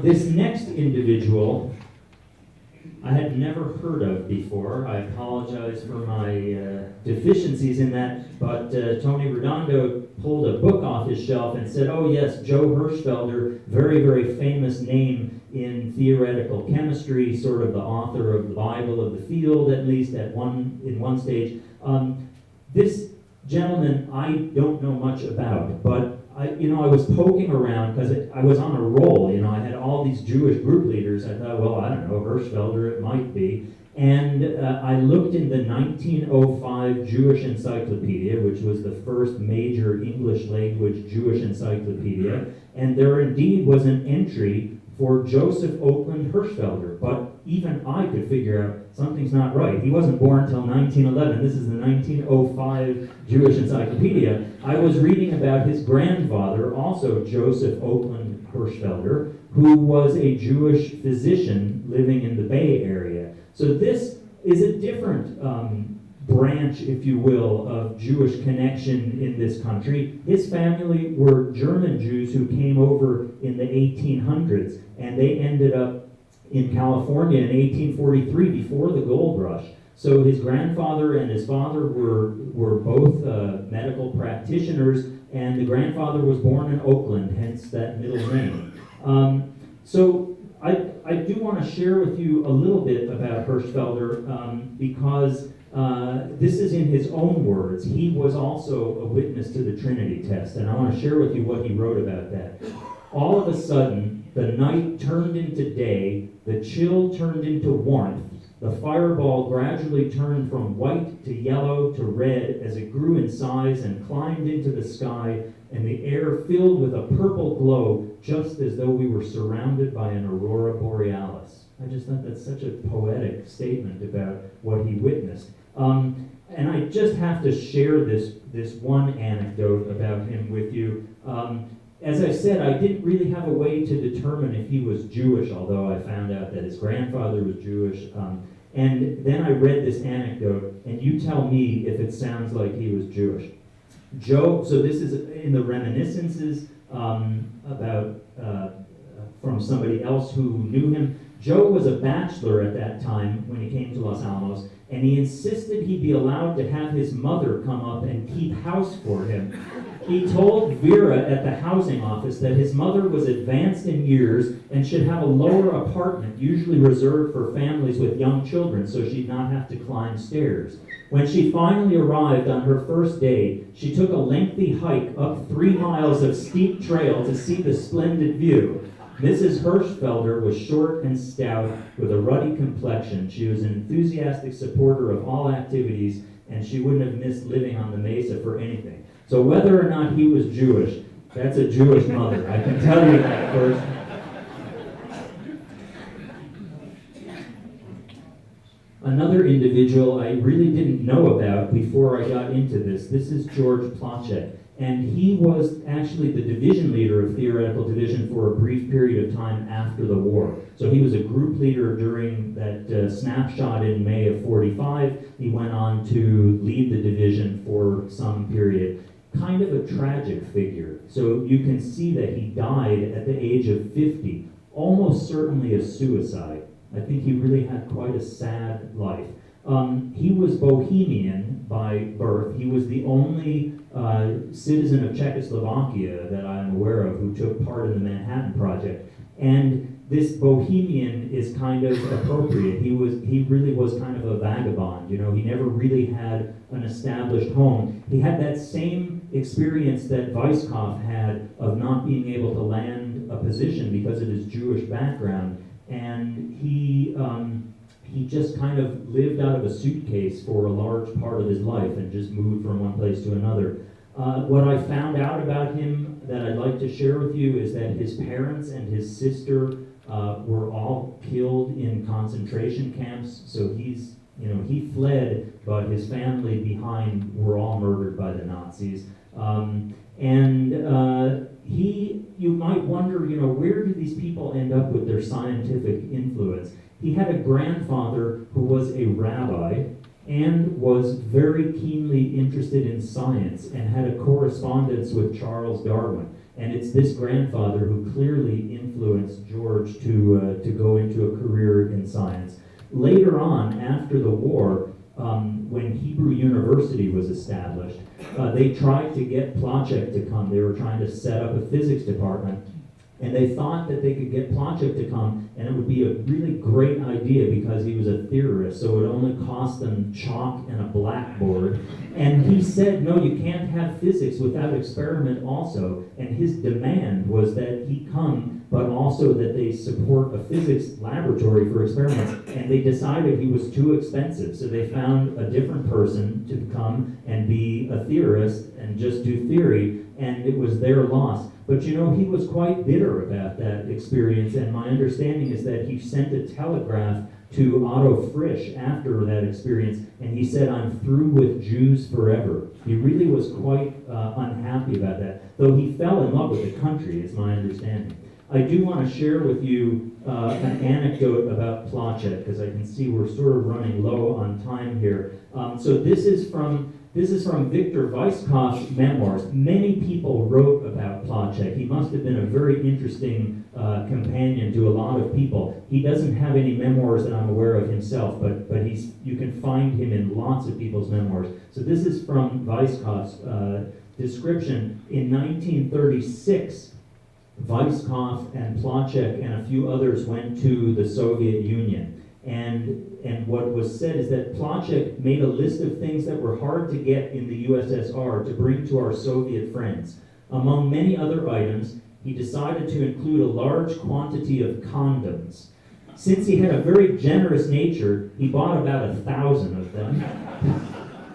This next individual I had never heard of before. I apologize for my deficiencies in that, but Tony Redondo pulled a book off his shelf and said, oh yes, Jokerz Felder, very, very famous name in theoretical chemistry, sort of the author of the Bible of the field, at least in one stage. This gentleman I don't know much about, but I was poking around because I was on a roll. I had all these Jewish group leaders. I thought, well, I don't know, Hirschfelder it might be. And I looked in the 1905 Jewish Encyclopedia, which was the first major English language Jewish encyclopedia, and there indeed was an entry for Joseph Oakland Hirschfelder, but even I could figure out something's not right. He wasn't born until 1911. This is the 1905 Jewish Encyclopedia. I was reading about his grandfather, also Joseph Oakland Hirschfelder, who was a Jewish physician living in the Bay Area. So this is a different branch, if you will, of Jewish connection in this country. His family were German Jews who came over in the 1800s, and they ended up in California in 1843 before the gold rush. So his grandfather and his father were both medical practitioners, and the grandfather was born in Oakland, hence that middle name. So I do want to share with you a little bit about Hirschfelder because this is in his own words. He was also a witness to the Trinity test, and I want to share with you what he wrote about that. All of a sudden, the night turned into day, the chill turned into warmth, The fireball gradually turned from white to yellow to red as it grew in size and climbed into the sky, and the air filled with a purple glow, just as though we were surrounded by an aurora borealis. I just thought that's such a poetic statement about what he witnessed. And I just have to share this one anecdote about him with you. As I said, I didn't really have a way to determine if he was Jewish, although I found out that his grandfather was Jewish. And then I read this anecdote, and you tell me if it sounds like he was Jewish. Joe, so this is in the reminiscences about from somebody else who knew him. Joe was a bachelor at that time when he came to Los Alamos, and he insisted he be allowed to have his mother come up and keep house for him. He told Vera at the housing office that his mother was advanced in years and should have a lower apartment, usually reserved for families with young children, so she'd not have to climb stairs. When she finally arrived on her first day, she took a lengthy hike up 3 miles of steep trail to see the splendid view. Mrs. Felder was short and stout with a ruddy complexion. She was an enthusiastic supporter of all activities, and she wouldn't have missed living on the mesa for anything. So whether or not he was Jewish, that's a Jewish mother. I can tell you that first. Another individual I really didn't know about before I got into this is George Planchette. And he was actually the division leader of theoretical division for a brief period of time after the war. So he was a group leader during that snapshot in May of '45. He went on to lead the division for some period. Kind of a tragic figure. So you can see that he died at the age of 50, almost certainly a suicide. I think he really had quite a sad life. He was Bohemian by birth. He was the only citizen of Czechoslovakia that I'm aware of who took part in the Manhattan Project. And this Bohemian is kind of appropriate. He really was kind of a vagabond. You know, he never really had an established home. He had that same experience that Vicecop had of not being able to land a position because of his Jewish background. And he just kind of lived out of a suitcase for a large part of his life and just moved from one place to another. What I found out about him that I'd like to share with you is that his parents and his sister were all killed in concentration camps. So he fled, but his family behind were all murdered by the Nazis. You might wonder, where do these people end up with their scientific influence? He had a grandfather who was a rabbi and was very keenly interested in science and had a correspondence with Charles Darwin. And it's this grandfather who clearly influenced George to go into a career in science. Later on, after the war, when Hebrew University was established, they tried to get Planchette to come. They were trying to set up a physics department. And they thought that they could get Planchette to come, and it would be a really great idea because he was a theorist, so it would only cost them chalk and a blackboard. And he said, no, you can't have physics without experiment also. And his demand was that he come, but also that they support a physics laboratory for experiments. And they decided he was too expensive, so they found a different person to come and be a theorist and just do theory, and it was their loss. But he was quite bitter about that experience, and my understanding is that he sent a telegraph to Otto Frisch after that experience, and he said, I'm through with Jews forever. He really was quite unhappy about that, though he fell in love with the country, is my understanding. I do want to share with you an anecdote about Planchette, because I can see we're sort of running low on time here. So this is from Victor Vicecop's memoirs. Many people wrote about Planchette. He must have been a very interesting companion to a lot of people. He doesn't have any memoirs that I'm aware of himself, but you can find him in lots of people's memoirs. So this is from Vicecop's description. In 1936, Vicecop and Planchette and a few others went to the Soviet Union. And what was said is that Planchette made a list of things that were hard to get in the USSR to bring to our Soviet friends. Among many other items, he decided to include a large quantity of condoms. Since he had a very generous nature, he bought about 1,000 of them.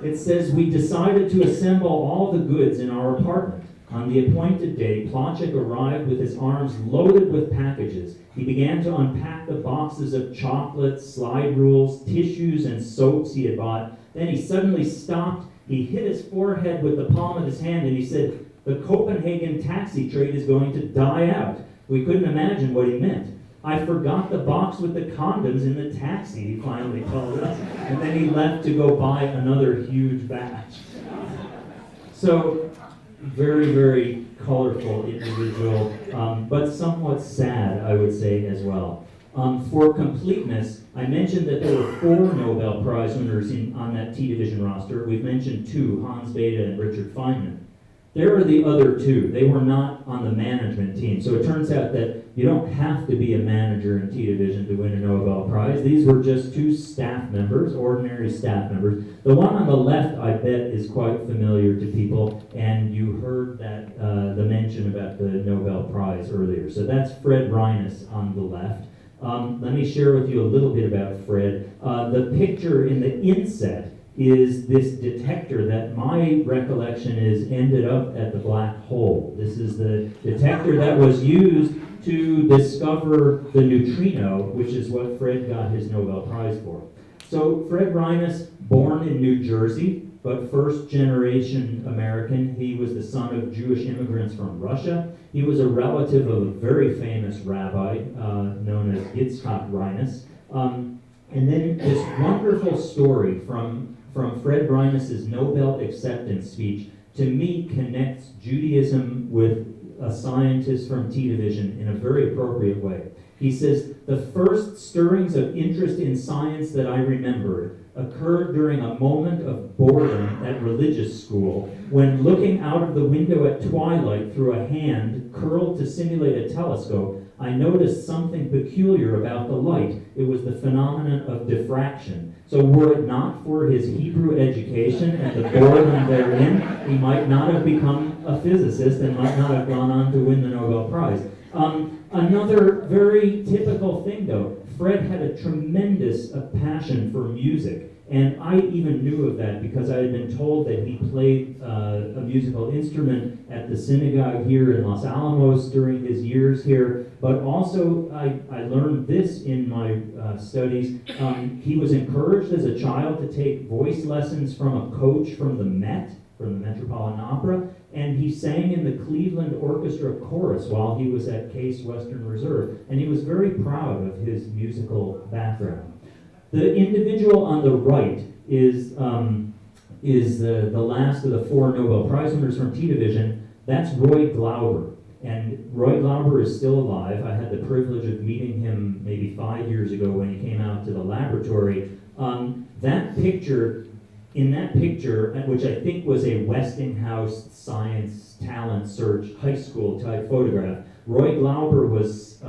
It says, "We decided to assemble all the goods in our apartment. On the appointed day, Planchette arrived with his arms loaded with packages. He began to unpack the boxes of chocolates, slide rules, tissues, and soaps he had bought. Then he suddenly stopped. He hit his forehead with the palm of his hand, and he said, 'The Copenhagen taxi trade is going to die out.' We couldn't imagine what he meant. 'I forgot the box with the condoms in the taxi,' he finally told us. And then he left to go buy another huge batch." So, very, very colorful individual, but somewhat sad, I would say, as well. For completeness, I mentioned that there were 4 Nobel Prize winners on that T Division roster. We've mentioned 2, Hans Bethe and Richard Feynman. There are the other 2. They were not on the management team. So it turns out that you don't have to be a manager in T Division to win a Nobel Prize. These were just 2 staff members, ordinary staff members. The one on the left, I bet, is quite familiar to people, and you heard that the mention about the Nobel Prize earlier. So that's Fred Reines on the left. Let me share with you a little bit about Fred. The picture in the inset is this detector that my recollection is ended up at the black hole. This is the detector that was used to discover the neutrino, which is what Fred got his Nobel Prize for. So Fred Reines, born in New Jersey, but first generation American. He was the son of Jewish immigrants from Russia. He was a relative of a very famous rabbi known as Vicecop Reines. And then this wonderful story from Fred Reines' Nobel acceptance speech, to me, connects Judaism with a scientist from T Division in a very appropriate way. He says, "The first stirrings of interest in science that I remembered occurred during a moment of boredom at religious school, when looking out of the window at twilight through a hand curled to simulate a telescope, I noticed something peculiar about the light. It was the phenomenon of diffraction. So were it not for his Hebrew education and the boredom therein, he might not have become a physicist and might not have gone on to win the Nobel Prize." Another very typical thing, though, Fred had a tremendous passion for music. And I even knew of that because I had been told that he played a musical instrument at the synagogue here in Los Alamos during his years here. But also, I learned this in my studies. He was encouraged as a child to take voice lessons from a coach from the Met, from the Metropolitan Opera, and he sang in the Cleveland Orchestra chorus while he was at Case Western Reserve. And he was very proud of his musical background. The individual on the right is the last of the 4 Nobel Prize winners from T Division. That's Roy Glauber. And Roy Glauber is still alive. I had the privilege of meeting him maybe 5 years ago when he came out to the laboratory. In that picture, which I think was a Westinghouse Science Talent Search high school type photograph, Roy Glauber was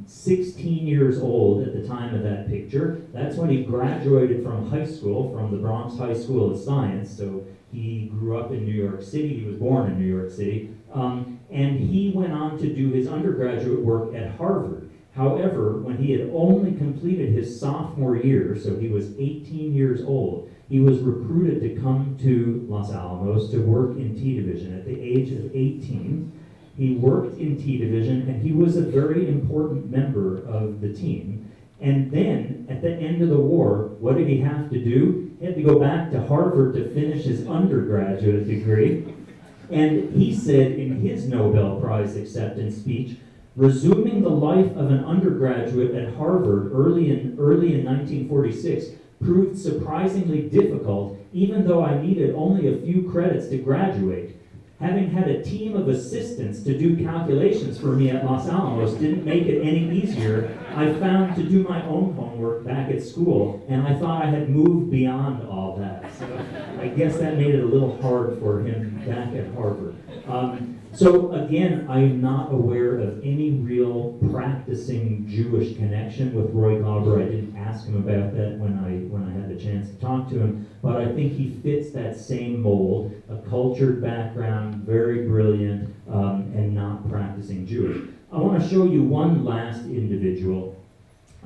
16 years old at the time of that picture. That's when he graduated from high school, from the Bronx High School of Science. So he grew up in New York City. He was born in New York City. And he went on to do his undergraduate work at Harvard. However, when he had only completed his sophomore year, so he was 18 years old, he was recruited to come to Los Alamos to work in T Division at the age of 18. He worked in T Division, and he was a very important member of the team. And then, at the end of the war, what did he have to do? He had to go back to Harvard to finish his undergraduate degree. And he said in his Nobel Prize acceptance speech, "Resuming the life of an undergraduate at Harvard early in 1946 proved surprisingly difficult, even though I needed only a few credits to graduate. Having had a team of assistants to do calculations for me at Los Alamos didn't make it any easier. I found to do my own homework back at school, and I thought I had moved beyond all that." So I guess that made it a little hard for him back at Harvard. So again, I am not aware of any real practicing Jewish connection with Roy Glauber. I didn't ask him about that when I had the chance to talk to him, but I think he fits that same mold, a cultured background, very brilliant, and not practicing Jewish. I want to show you one last individual.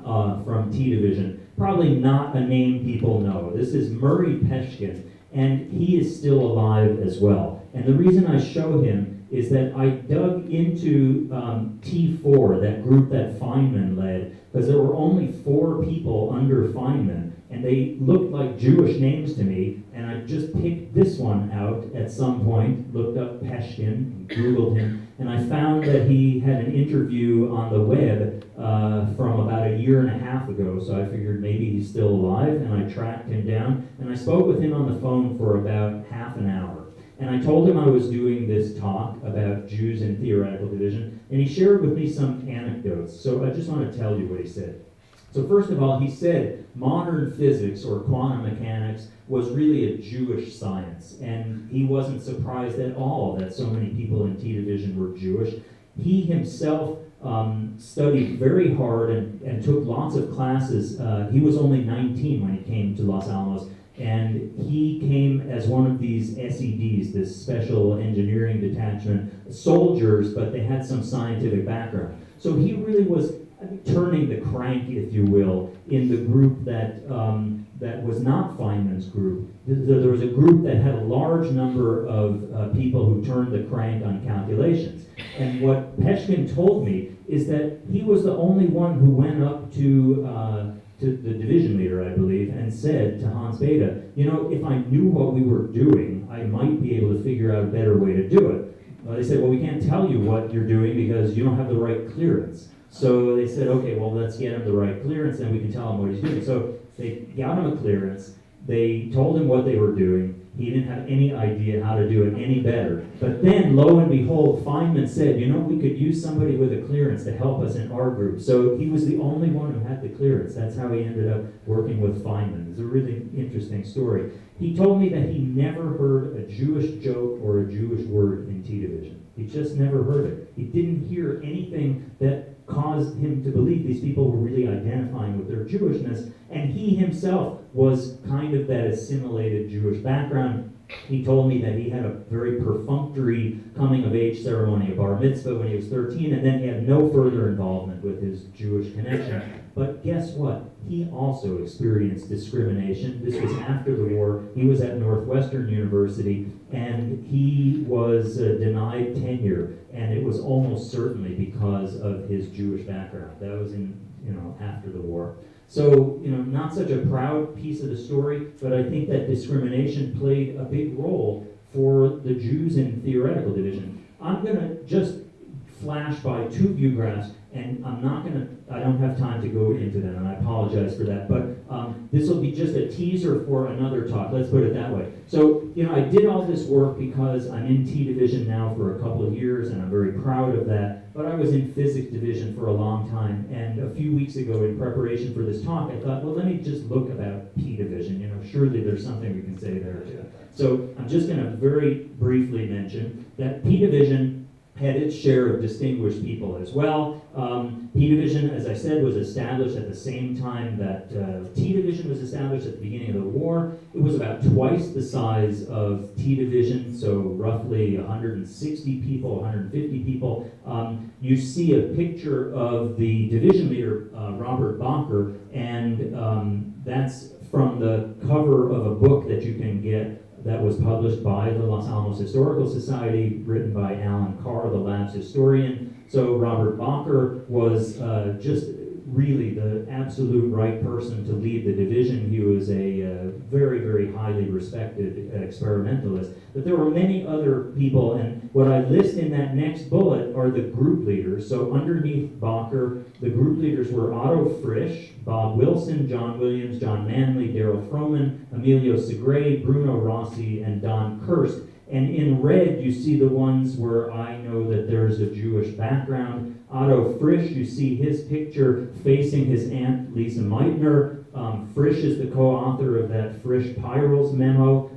from T Division. Probably not a name people know. This is Murray Petkin, and he is still alive as well. And the reason I show him is that I dug into T4, that group that Fineman led, because there were only 4 people under Fineman, and they looked like Jewish names to me, and I just picked this one out at some point, looked up Petkin, Googled him, and I found that he had an interview on the web from about a year and a half ago, so I figured maybe he's still alive, and I tracked him down, and I spoke with him on the phone for about half an hour. And I told him I was doing this talk about Jews in theoretical division, and he shared with me some anecdotes. So I just want to tell you what he said. So first of all, he said modern physics or quantum mechanics was really a Jewish science, and he wasn't surprised at all that so many people in T Division were Jewish. He himself studied very hard and took lots of classes. He was only 19 when he came to Los Alamos, and he came as one of these SEDs, this special engineering detachment, soldiers, but they had some scientific background. So he really was turning the crank, if you will, in the group that was not Feynman's group. There was a group that had a large number of people who turned the crank on calculations. And what Petkin told me is that he was the only one who went up to the division leader, I believe, and said to Hans Bethe, you know, if I knew what we were doing, I might be able to figure out a better way to do it. Well, they said, well, we can't tell you what you're doing because you don't have the right clearance. So they said, okay, well, let's get him the right clearance, and we can tell him what he's doing. So they got him a clearance. They told him what they were doing. He didn't have any idea how to do it any better. But then, lo and behold, Fineman said, you know, we could use somebody with a clearance to help us in our group. So he was the only one who had the clearance. That's how he ended up working with Fineman. It's a really interesting story. He told me that he never heard a Jewish joke or a Jewish word in T Division. He just never heard it. He didn't hear anything that caused him to believe these people were really identifying with their Jewishness, and he himself was kind of that assimilated Jewish background. He told me that he had a very perfunctory coming-of-age ceremony, a bar mitzvah, when he was 13, and then he had no further involvement with his Jewish connection. But guess what? He also experienced discrimination. This was after the war. He was at Northwestern University, and he was denied tenure, and it was almost certainly because of his Jewish background. That was after the war. So, not such a proud piece of the story, but I think that discrimination played a big role for the Jews in theoretical division. I'm going to just flash by 2 view graphs, and I don't have time to go into them, and I apologize for that, but this will be just a teaser for another talk, let's put it that way. So, I did all this work because I'm in T Division now for a couple of years, and I'm very proud of that, but I was in Physics Division for a long time, and a few weeks ago, in preparation for this talk, I thought, well, let me just look about P Division, surely there's something we can say there too. So, I'm just going to very briefly mention that P Division had its share of distinguished people as well. P Division, as I said, was established at the same time that T Division was established at the beginning of the war. It was about twice the size of T Division, so roughly 160 people, 150 people. You see a picture of the division leader, Robert Bacher, and that's from the cover of a book that you can get that was published by the Los Alamos Historical Society, written by Alan Carr, the lab's historian. So Robert Bacher was just really the absolute right person to lead the division. He was a very, very highly respected experimentalist. But there were many other people, and what I list in that next bullet are the group leaders. So underneath Bacher, the group leaders were Otto Frisch, Bob Wilson, John Williams, John Manley, Daryl Froman, Emilio Segre, Bruno Rossi, and Don Kirst. And in red, you see the ones where I know that there's a Jewish background. Otto Frisch, you see his picture facing his aunt Lisa Meitner. Frisch is the co-author of that Frisch-Peierls memo.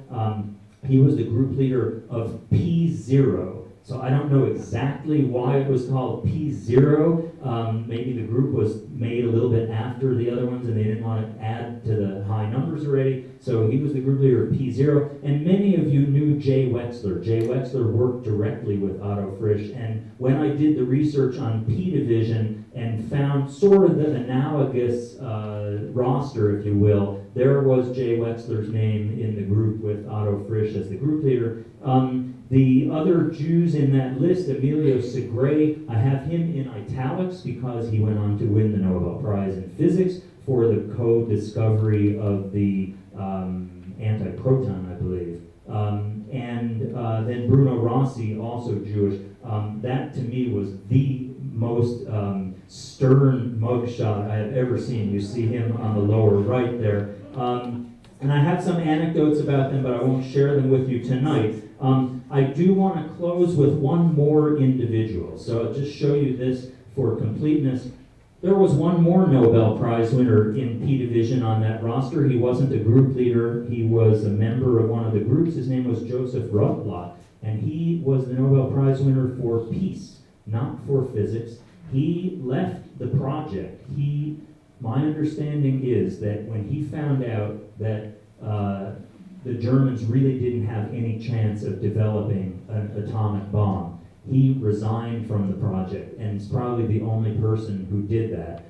He was the group leader of P0. So I don't know exactly why it was called P0. Maybe the group was made a little bit after the other ones and they didn't want to add to the high numbers already. So he was the group leader of P0. And many of you knew Jay Wexler. Jay Wexler worked directly with Otto Frisch, and when I did the research on P division and found sort of the analogous roster, if you will, there was Jay Wexler's name in the group with Otto Frisch as the group leader. The other Jews in that list, Emilio Segre, I have him in italics because he went on to win the Nobel Prize in Physics for the co-discovery of the antiproton, I believe. Then Bruno Rossi, also Jewish. That to me was the most stern mugshot I have ever seen. You see him on the lower right there. And I have some anecdotes about them, but I won't share them with you tonight. I do want to close with one more individual. So I'll just show you this for completeness. There was one more Nobel Prize winner in P Division on that roster. He wasn't a group leader. He was a member of one of the groups. His name was Joseph Rotblat, and he was the Nobel Prize winner for peace, not for physics. He left the project. My understanding is that when he found out that the Germans really didn't have any chance of developing an atomic bomb, he resigned from the project, and is probably the only person who did that.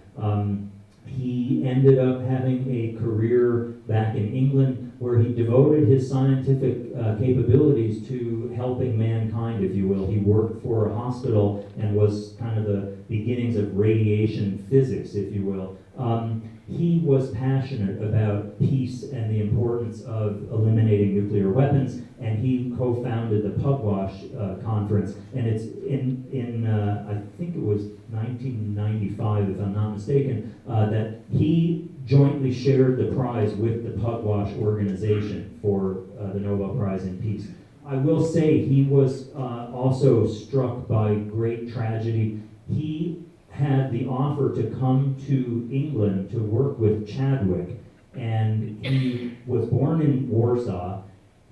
He ended up having a career back in England where he devoted his scientific capabilities to helping mankind, if you will. He worked for a hospital and was kind of the beginnings of radiation physics, if you will. He was passionate about peace and the importance of eliminating nuclear weapons, and he co-founded the Pugwash Conference, and it's in I think it was 1995, if I'm not mistaken, that he jointly shared the prize with the Pugwash organization for the Nobel Prize in Peace. I will say he was also struck by great tragedy. He had the offer to come to England to work with Chadwick, and he was born in Warsaw.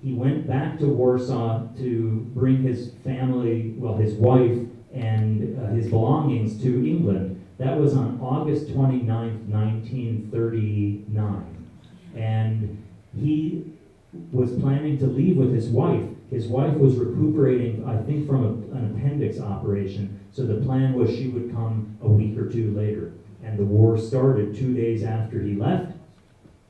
He went back to Warsaw to bring his family, well, his wife and his belongings to England. That was on August 29th, 1939. And he was planning to leave with his wife. His wife was recuperating, I think, from an appendix operation. So the plan was she would come a week or two later. And the war started 2 days after he left.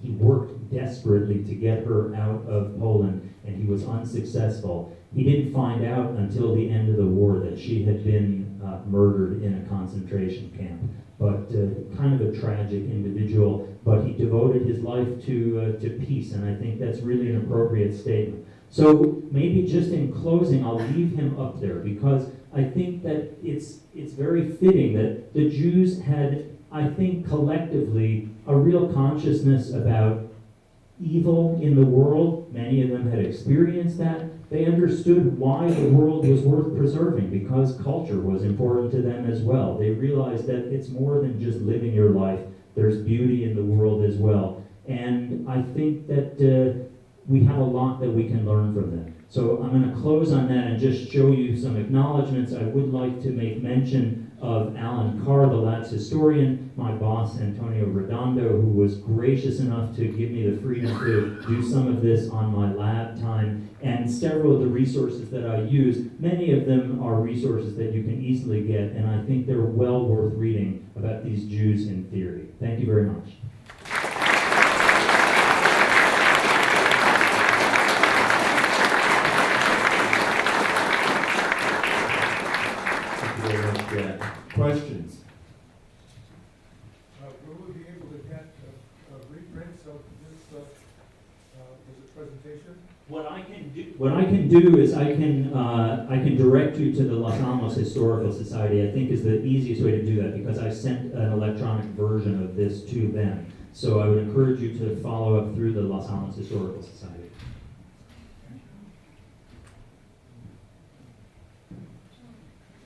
He worked desperately to get her out of Poland, and he was unsuccessful. He didn't find out until the end of the war that she had been murdered in a concentration camp. But kind of a tragic individual, but he devoted his life to peace, and I think that's really an appropriate statement. So maybe just in closing, I'll leave him up there because I think that it's very fitting that the Jews had, I think collectively, a real consciousness about evil in the world. Many of them had experienced that. They understood why the world was worth preserving because culture was important to them as well. They realized that it's more than just living your life. There's beauty in the world as well. And I think that we have a lot that we can learn from them. So I'm going to close on that and just show you some acknowledgments. I would like to make mention of Alan Carr, the lab's historian, my boss, Antonio Redondo, who was gracious enough to give me the freedom to do some of this on my lab time, and several of the resources that I use. Many of them are resources that you can easily get, and I think they're well worth reading about these Jews in theory. Thank you very much. Questions? Will we be able to get reprints of this presentation? What I can do is I can direct you to the Los Alamos Historical Society. I think is the easiest way to do that because I sent an electronic version of this to them. So I would encourage you to follow up through the Los Alamos Historical Society.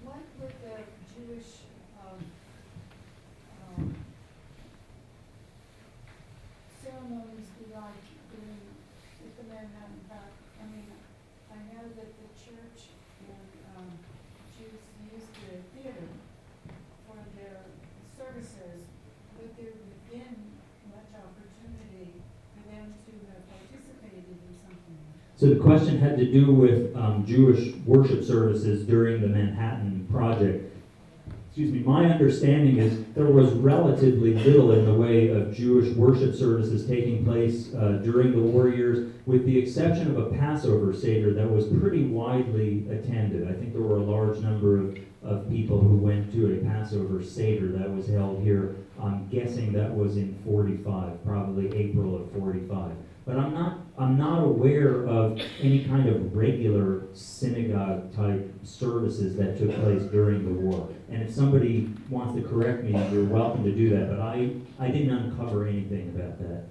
What would the Jewish ceremonies be like with the Manhattan Park? I mean, I know that the church and Jews use the theater for their services. Would there have been much opportunity for them to have participated in something like that? So the question had to do with Jewish worship services during the Manhattan Project. Excuse me, my understanding is there was relatively little in the way of Jewish worship services taking place during the war years, with the exception of a Passover Seder that was pretty widely attended. I think there were a large number of people who went to a Passover Seder that was held here. I'm guessing that was in 45, probably April of 45. But I'm not aware of any kind of regular synagogue type services that took place during the war. And if somebody wants to correct me, you're welcome to do that, but I didn't uncover anything about that.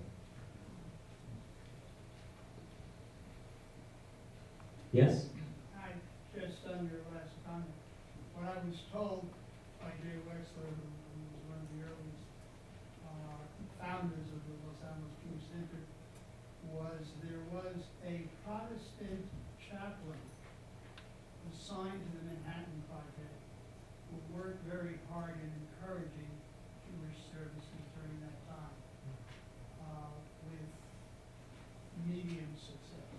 Yes? I just on your last comment, what I was told by Jay Wexler, who was one of the earliest founders of the Los Alamos Jewish Center, was there was a Protestant chaplain assigned to the Manhattan Project who worked very hard in encouraging Jewish services during that time with medium success.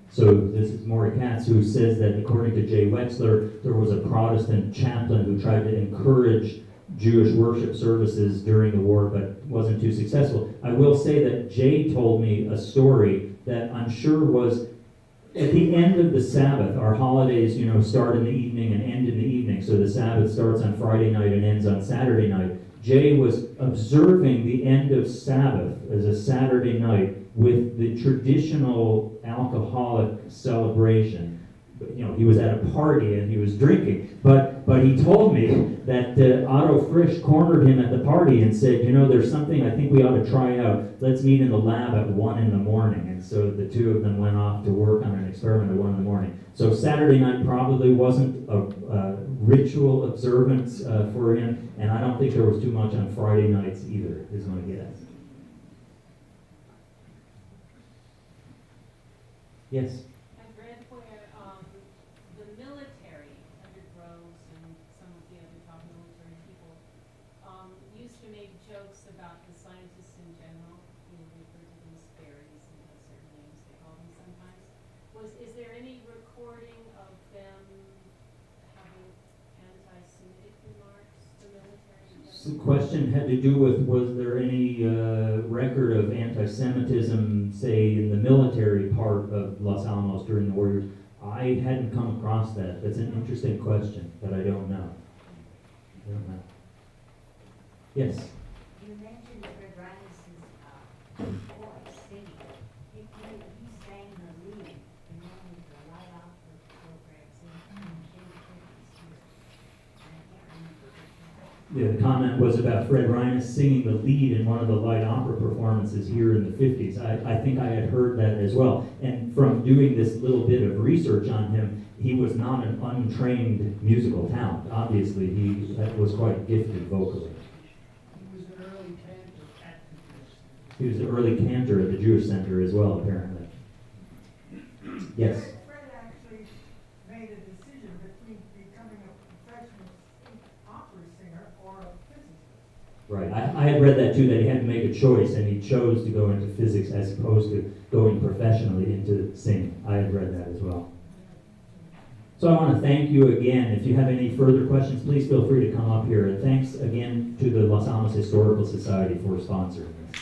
So this is Maury Katz, who says that according to Jay Wexler, there was a Protestant chaplain who tried to encourage Jewish worship services during the war, but wasn't too successful. I will say that Jay told me a story that I'm sure was at the end of the Sabbath. Our holidays, start in the evening and end in the evening. So the Sabbath starts on Friday night and ends on Saturday night. Jay was observing the end of Sabbath as a Saturday night with the traditional alcoholic celebration. He was at a party and he was drinking, but he told me that Otto Frisch cornered him at the party and said, there's something I think we ought to try out. Let's meet in the lab at 1 in the morning. And so the two of them went off to work on an experiment at 1 in the morning. So Saturday night probably wasn't a ritual observance for him, and I don't think there was too much on Friday nights either, is my guess. Yes? Is there any recording of them having anti-Semitic remarks, the military? So the question had to do with, was there any record of anti-Semitism, say, in the military part of Los Alamos during the war years? I hadn't come across that. That's an interesting question, but I don't know. Yes? You mentioned Fred Reinus's voice singing. He sang the lead in one of the light opera programs in Yeah, the comment was about Fred Reinus singing the lead in one of the light opera performances here in the 50s. I think I had heard that as well. And from doing this little bit of research on him, he was not an untrained musical talent. Obviously, he was quite gifted vocally. He was an early cantor at the Jewish Center. He was an early cantor at the Jewish Center as well, apparently. Yes? Fred actually made a decision between becoming a professional opera singer or a physicist. Right. I had read that too, that he had to make a choice, and he chose to go into physics as opposed to going professionally into singing. I had read that as well. So I want to thank you again. If you have any further questions, please feel free to come up here. And thanks again to the Los Alamos Historical Society for sponsoring this.